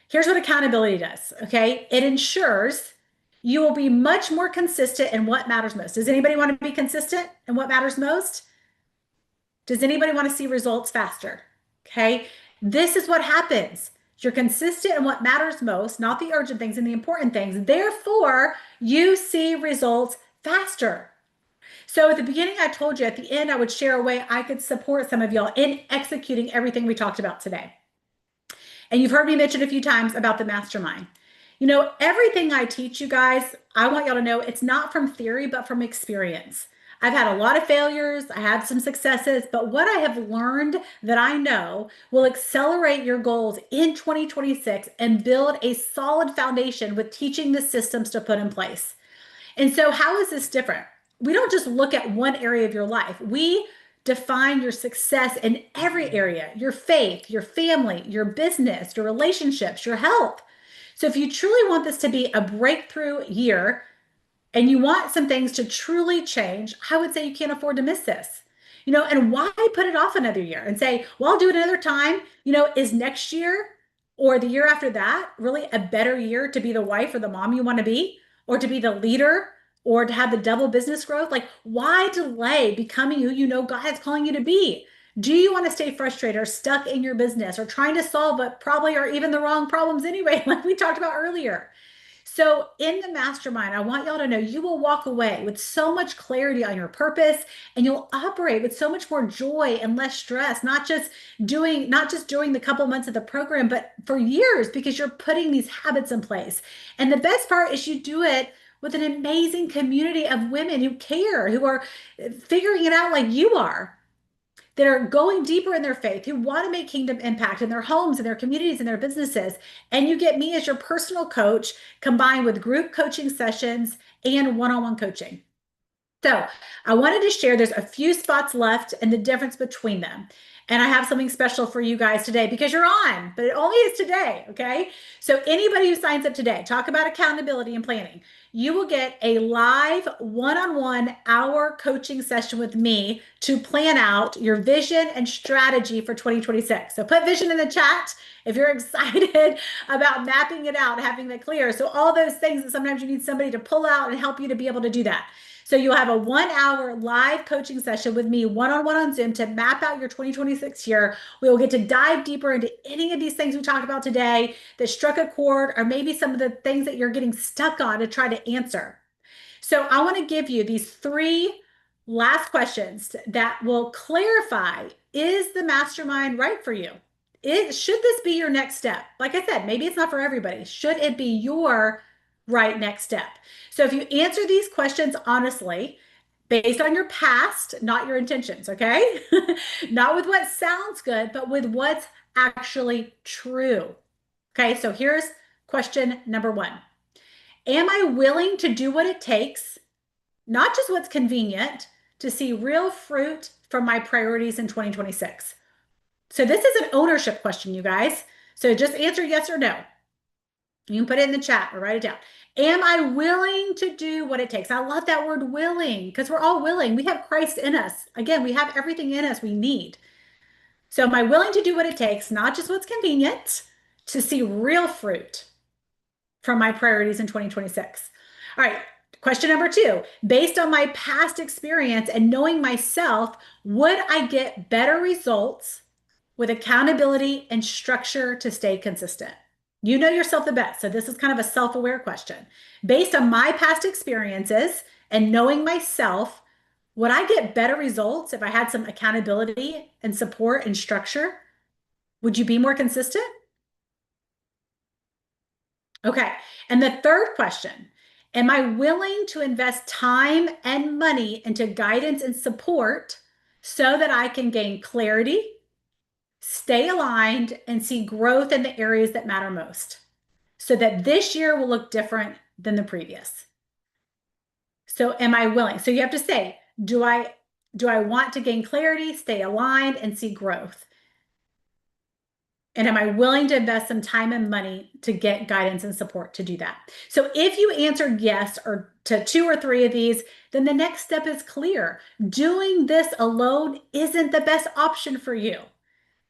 Here's what accountability does, okay? It ensures you will be much more consistent in what matters most. Does anybody want to be consistent in what matters most? Does anybody want to see results faster? Okay. This is what happens. You're consistent in what matters most, not the urgent things and the important things. Therefore, you see results faster. So at the beginning, I told you at the end, I would share a way I could support some of y'all in executing everything we talked about today. And you've heard me mention a few times about the mastermind. Everything I teach you guys, I want y'all to know it's not from theory, but from experience. I've had a lot of failures. I had some successes, but what I have learned that I know will accelerate your goals in 2026 and build a solid foundation with teaching the systems to put in place. And so how is this different? We don't just look at one area of your life. We define your success in every area, your faith, your family, your business, your relationships, your health. So if you truly want this to be a breakthrough year, and you want some things to truly change, I would say you can't afford to miss this. And why put it off another year and say, well, I'll do it another time? Is next year or the year after that really a better year to be the wife or the mom you want to be, or to be the leader or to have the double business growth? Like, why delay becoming who you know God is calling you to be? Do you want to stay frustrated or stuck in your business or trying to solve what probably are even the wrong problems anyway, like we talked about earlier? So, in the mastermind, I want y'all to know you will walk away with so much clarity on your purpose, and you'll operate with so much more joy and less stress, not just during the couple months of the program, but for years, because you're putting these habits in place. And the best part is you do it with an amazing community of women who care, who are figuring it out like you are, that are going deeper in their faith, who want to make kingdom impact in their homes, in their communities, in their businesses. And you get me as your personal coach combined with group coaching sessions and one-on-one coaching. So I wanted to share, there's a few spots left and the difference between them. And I have something special for you guys today because you're on, but it only is today. Okay. So anybody who signs up today, talk about accountability and planning, you will get a live one-on-one hour coaching session with me to plan out your vision and strategy for 2026. So put vision in the chat if you're excited about mapping it out, having it clear. So all those things that sometimes you need somebody to pull out and help you to be able to do that. So you'll have a 1 hour live coaching session with me one-on-one on Zoom to map out your 2026 year. We will get to dive deeper into any of these things we talked about today that struck a chord, or maybe some of the things that you're getting stuck on to try to answer. So I want to give you these 3 last questions that will clarify, is the mastermind right for you? Should this be your next step? Like I said, maybe it's not for everybody. Should it be your right next step? So if you answer these questions honestly, based on your past, not your intentions, okay? Not with what sounds good, but with what's actually true. Okay, so here's question number 1. Am I willing to do what it takes, not just what's convenient, to see real fruit from my priorities in 2026? So this is an ownership question, you guys. So just answer yes or no. You can put it in the chat or write it down. Am I willing to do what it takes? I love that word willing, because we're all willing. We have Christ in us. Again, we have everything in us we need. So am I willing to do what it takes, not just what's convenient, to see real fruit from my priorities in 2026? All right. Question number 2, based on my past experience and knowing myself, would I get better results with accountability and structure to stay consistent? You know yourself the best. So this is kind of a self-aware question. Based on my past experiences and knowing myself, would I get better results if I had some accountability and support and structure? Would you be more consistent? Okay. And the third question, am I willing to invest time and money into guidance and support so that I can gain clarity, stay aligned, and see growth in the areas that matter most, so that this year will look different than the previous? So am I willing? So you have to say, do I want to gain clarity, stay aligned, and see growth? And am I willing to invest some time and money to get guidance and support to do that? So if you answered yes or to 2 or 3 of these, then the next step is clear. Doing this alone isn't the best option for you.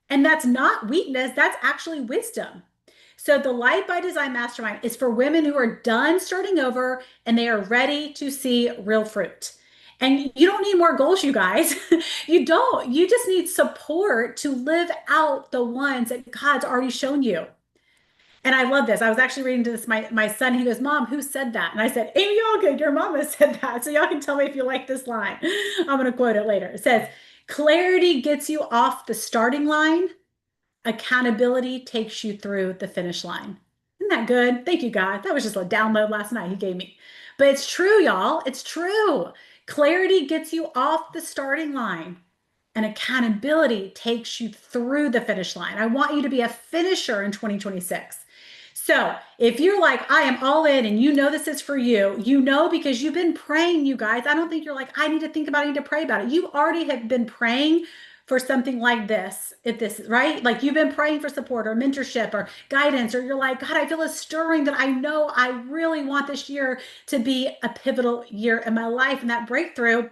And that's not weakness, that's actually wisdom. So the Life by Design Mastermind is for women who are done starting over and they are ready to see real fruit. And you don't need more goals, you guys. You don't. You just need support to live out the ones that God's already shown you. And I love this. I was actually reading to this, my son, he goes, "Mom, who said that?" And I said, "Amy Allgood, your mama said that." So y'all can tell me if you like this line. I'm going to quote it later. It says, "Clarity gets you off the starting line. Accountability takes you through the finish line." Isn't that good? Thank you, God. That was just a download last night he gave me. But it's true, y'all. It's true. Clarity gets you off the starting line, and accountability takes you through the finish line. I want you to be a finisher in 2026. So if you're like, I am all in, and you know this is for you, you know, because you've been praying, you guys. I don't think you're like, I need to think about it, I need to pray about it. You already have been praying for something like this, if this, right? Like you've been praying for support or mentorship or guidance, or you're like, God, I feel a stirring that I know I really want this year to be a pivotal year in my life and that breakthrough.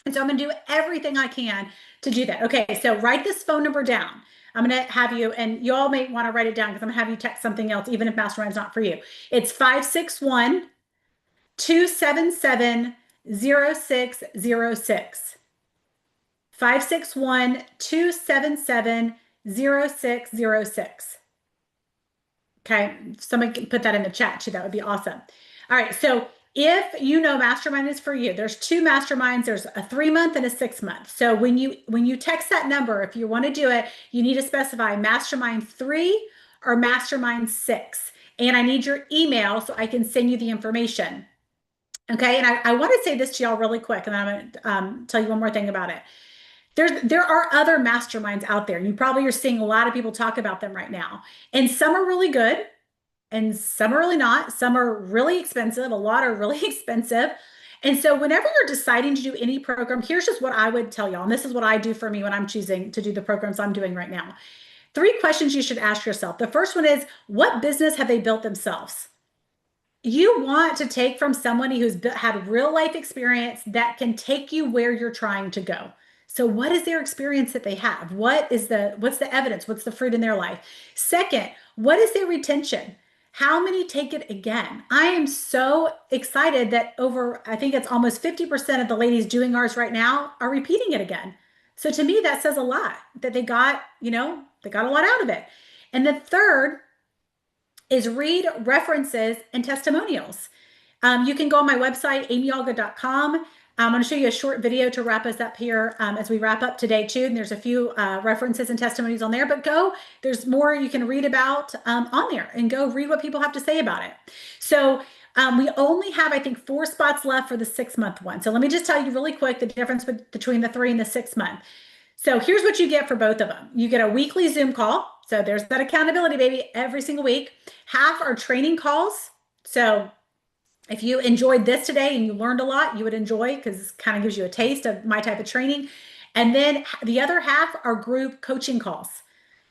And so I'm going to do everything I can to do that. Okay, so write this phone number down. I'm going to have you, and you all may want to write it down because I'm going to have you text something else, even if Mastermind's not for you. It's 561 277 0606. 561 277 0606. Okay, somebody can put that in the chat too. That would be awesome. All right, so if you know mastermind is for you, there's two masterminds. There's a 3-month and a 6-month. So when you text that number, if you want to do it, you need to specify mastermind 3 or mastermind 6. And I need your email so I can send you the information. Okay, and I want to say this to y'all really quick, and then I'm going to tell you one more thing about it. There are other masterminds out there. You probably are seeing a lot of people talk about them right now. And some are really good and some are really not. Some are really expensive. A lot are really expensive. And so whenever you're deciding to do any program, here's just what I would tell y'all. And this is what I do for me when I'm choosing to do the programs I'm doing right now. 3 questions you should ask yourself. The first one is, what business have they built themselves? You want to take from somebody who's had real life experience that can take you where you're trying to go. So what is their experience that they have? What's the evidence? What's the fruit in their life? Second, what is their retention? How many take it again? I am so excited that I think it's almost 50% of the ladies doing ours right now are repeating it again. So to me, that says a lot that they got a lot out of it. And the third is read references and testimonials. You can go on my website, amyolga.com. I'm going to show you a short video to wrap us up here as we wrap up today too. And there's a few references and testimonies on there, but there's more you can read about on there, and go read what people have to say about it. So we only have, I think, 4 spots left for the 6-month one. So let me just tell you really quick the difference between the 3 and the 6-month. So here's what you get for both of them. You get a weekly Zoom call. So there's that accountability, baby, every single week. Half are training calls. So if you enjoyed this today and you learned a lot, you would enjoy, because it kind of gives you a taste of my type of training. And then the other half are group coaching calls.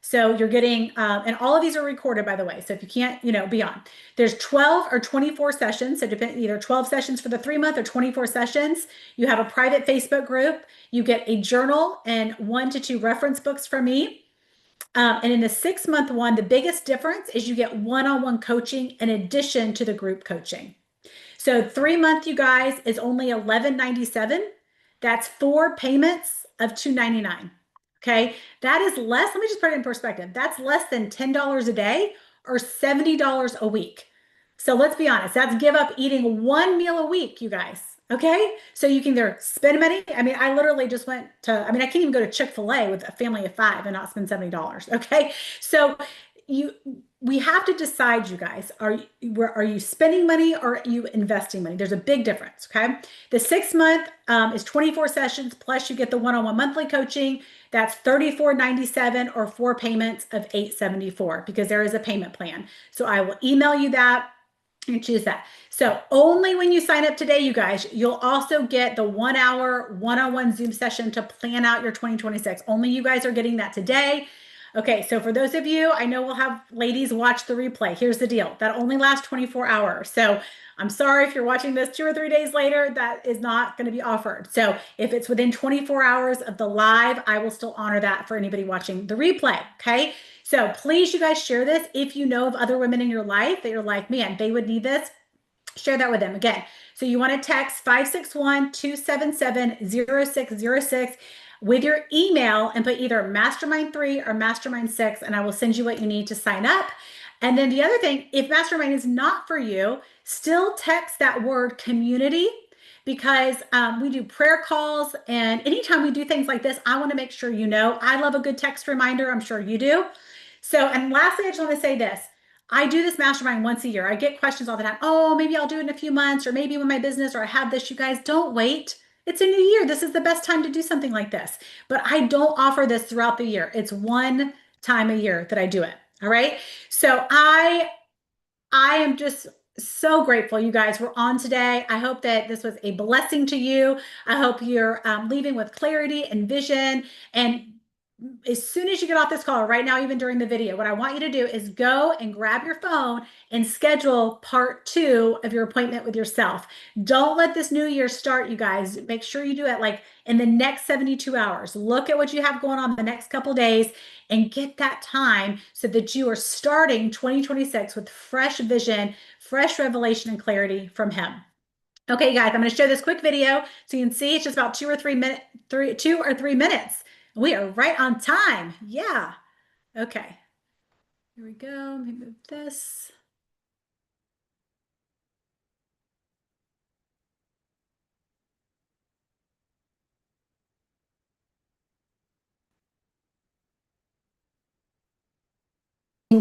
So you're getting, and all of these are recorded, by the way. So if you can't, be on, there's 12 or 24 sessions. So depend, either 12 sessions for the 3-month or 24 sessions. You have a private Facebook group. You get a journal and 1 to 2 reference books from me. And in the 6-month one, the biggest difference is you get one-on-one coaching in addition to the group coaching. So 3-month, you guys, is only $11.97. That's 4 payments of $2.99. Okay, that is less. Let me just put it in perspective. That's less than $10 a day or $70 a week. So let's be honest. That's give up eating 1 meal a week, you guys. Okay, so you can either spend money. I mean, I literally just went to, I can't even go to Chick-fil-A with a family of 5 and not spend $70. Okay, so we have to decide, you guys, are you spending money or are you investing money? There's a big difference. Okay, the 6-month is 24 sessions plus you get the one-on-one monthly coaching. That's $34.97 or 4 payments of $874, because there is a payment plan. So I will email you that and choose that. So only when you sign up today, you guys, you'll also get the 1-hour one-on-one Zoom session to plan out your 2026. Only you guys are getting that today. Okay, so for those of you, I know we'll have ladies watch the replay. Here's the deal. That only lasts 24 hours. So I'm sorry if you're watching this 2 or 3 days later, that is not going to be offered. So if it's within 24 hours of the live, I will still honor that for anybody watching the replay. Okay, so please, you guys, share this. If you know of other women in your life that you're like, man, they would need this, share that with them. Again, so you want to text 561-277-0606 with your email and put either Mastermind 3 or Mastermind 6, and I will send you what you need to sign up. And then the other thing, if Mastermind is not for you, still text that word community, because we do prayer calls, and anytime we do things like this, I want to make sure you know. I love a good text reminder. I'm sure you do. So, and lastly, I just want to say this. I do this mastermind once a year. I get questions all the time. Oh, maybe I'll do it in a few months, or maybe when my business, or I have this. You guys, don't wait. It's a new year. This is the best time to do something like this. But I don't offer this throughout the year. It's one time a year that I do it. All right. So I am just so grateful you guys were on today. I hope that this was a blessing to you. I hope you're leaving with clarity and vision. And as soon as you get off this call right now, even during the video, what I want you to do is go and grab your phone and schedule part 2 of your appointment with yourself. Don't let this new year start, you guys. Make sure you do it like in the next 72 hours. Look at what you have going on the next couple days and get that time so that you are starting 2026 with fresh vision, fresh revelation, and clarity from him. Okay, guys, I'm going to show this quick video so you can see it's just about 2 or 3 minutes. We are right on time. Yeah. Okay. Here we go. Let me move this.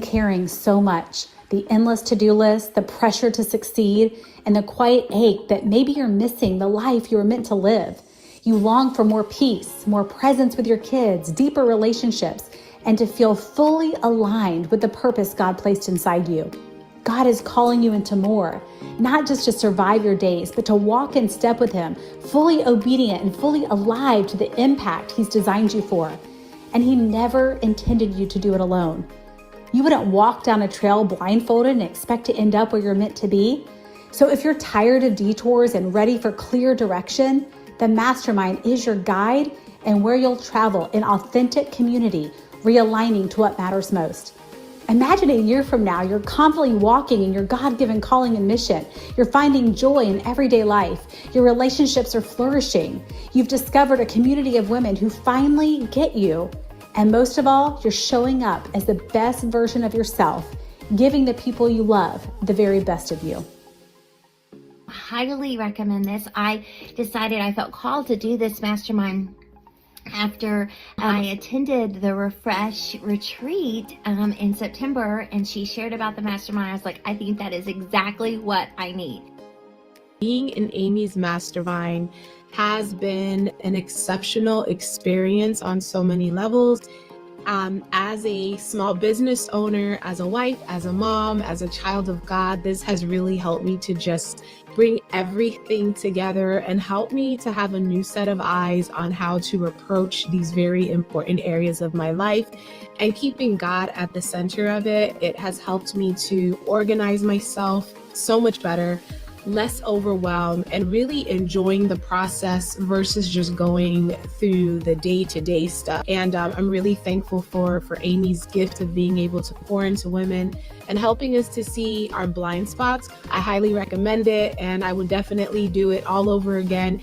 Caring so much, the endless to-do list, the pressure to succeed, and the quiet ache that maybe you're missing the life you were meant to live. You long for more peace, more presence with your kids, deeper relationships, and to feel fully aligned with the purpose God placed inside you. God is calling you into more, not just to survive your days, but to walk in step with Him, fully obedient and fully alive to the impact He's designed you for. And He never intended you to do it alone. You wouldn't walk down a trail blindfolded and expect to end up where you're meant to be. So if you're tired of detours and ready for clear direction, the Mastermind is your guide and where you'll travel in authentic community, realigning to what matters most. Imagine a year from now, you're confidently walking in your God-given calling and mission. You're finding joy in everyday life. Your relationships are flourishing. You've discovered a community of women who finally get you. And most of all, you're showing up as the best version of yourself, giving the people you love the very best of you. Highly recommend this. I decided I felt called to do this mastermind after I attended the Refresh retreat in September, and she shared about the mastermind. I was like, I think that is exactly what I need. Being in Amy's mastermind has been an exceptional experience on so many levels. As a small business owner, as a wife, as a mom, as a child of God, this has really helped me to just bring everything together and help me to have a new set of eyes on how to approach these very important areas of my life. And keeping God at the center of it, it has helped me to organize myself so much better, less overwhelmed, and really enjoying the process versus just going through the day-to-day stuff. And I'm really thankful for Amy's gift of being able to pour into women and helping us to see our blind spots. I highly recommend it, and I would definitely do it all over again.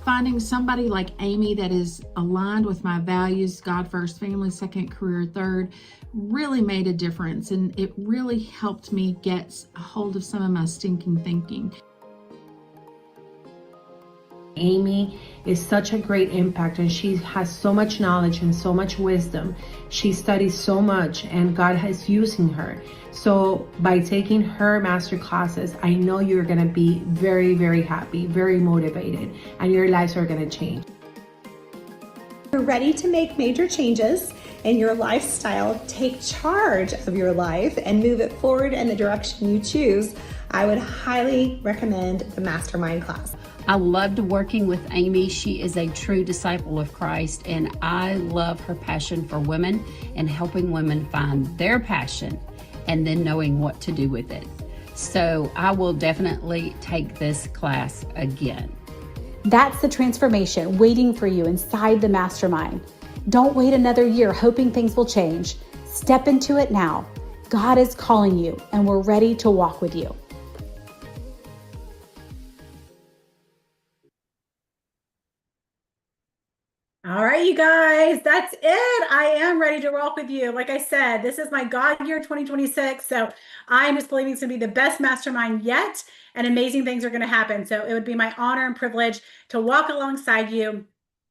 Finding somebody like Amy that is aligned with my values, God first, family second, career third, really made a difference. And it really helped me get a hold of some of my stinking thinking. Amy is such a great impact, and she has so much knowledge and so much wisdom. She studies so much, and God is using her. So by taking her master classes, I know you're going to be very, very happy, very motivated, and your lives are going to change. You're ready to make major changes in your lifestyle, take charge of your life, and move it forward in the direction you choose. I would highly recommend the Mastermind class. I loved working with Amy. She is a true disciple of Christ, and I love her passion for women and helping women find their passion and then knowing what to do with it. So I will definitely take this class again. That's the transformation waiting for you inside the Mastermind. Don't wait another year hoping things will change. Step into it now. God is calling you, and we're ready to walk with you. All right, you guys, that's it. I am ready to walk with you. Like I said, this is my God year 2026. So I'm just believing it's going to be the best mastermind yet, and amazing things are going to happen. So it would be my honor and privilege to walk alongside you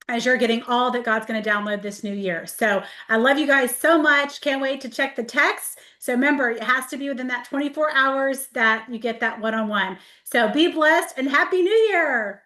as you're getting all that God's going to download this new year. So I love you guys so much. Can't wait to check the text. So remember, it has to be within that 24 hours that you get that one-on-one. So be blessed and Happy New Year.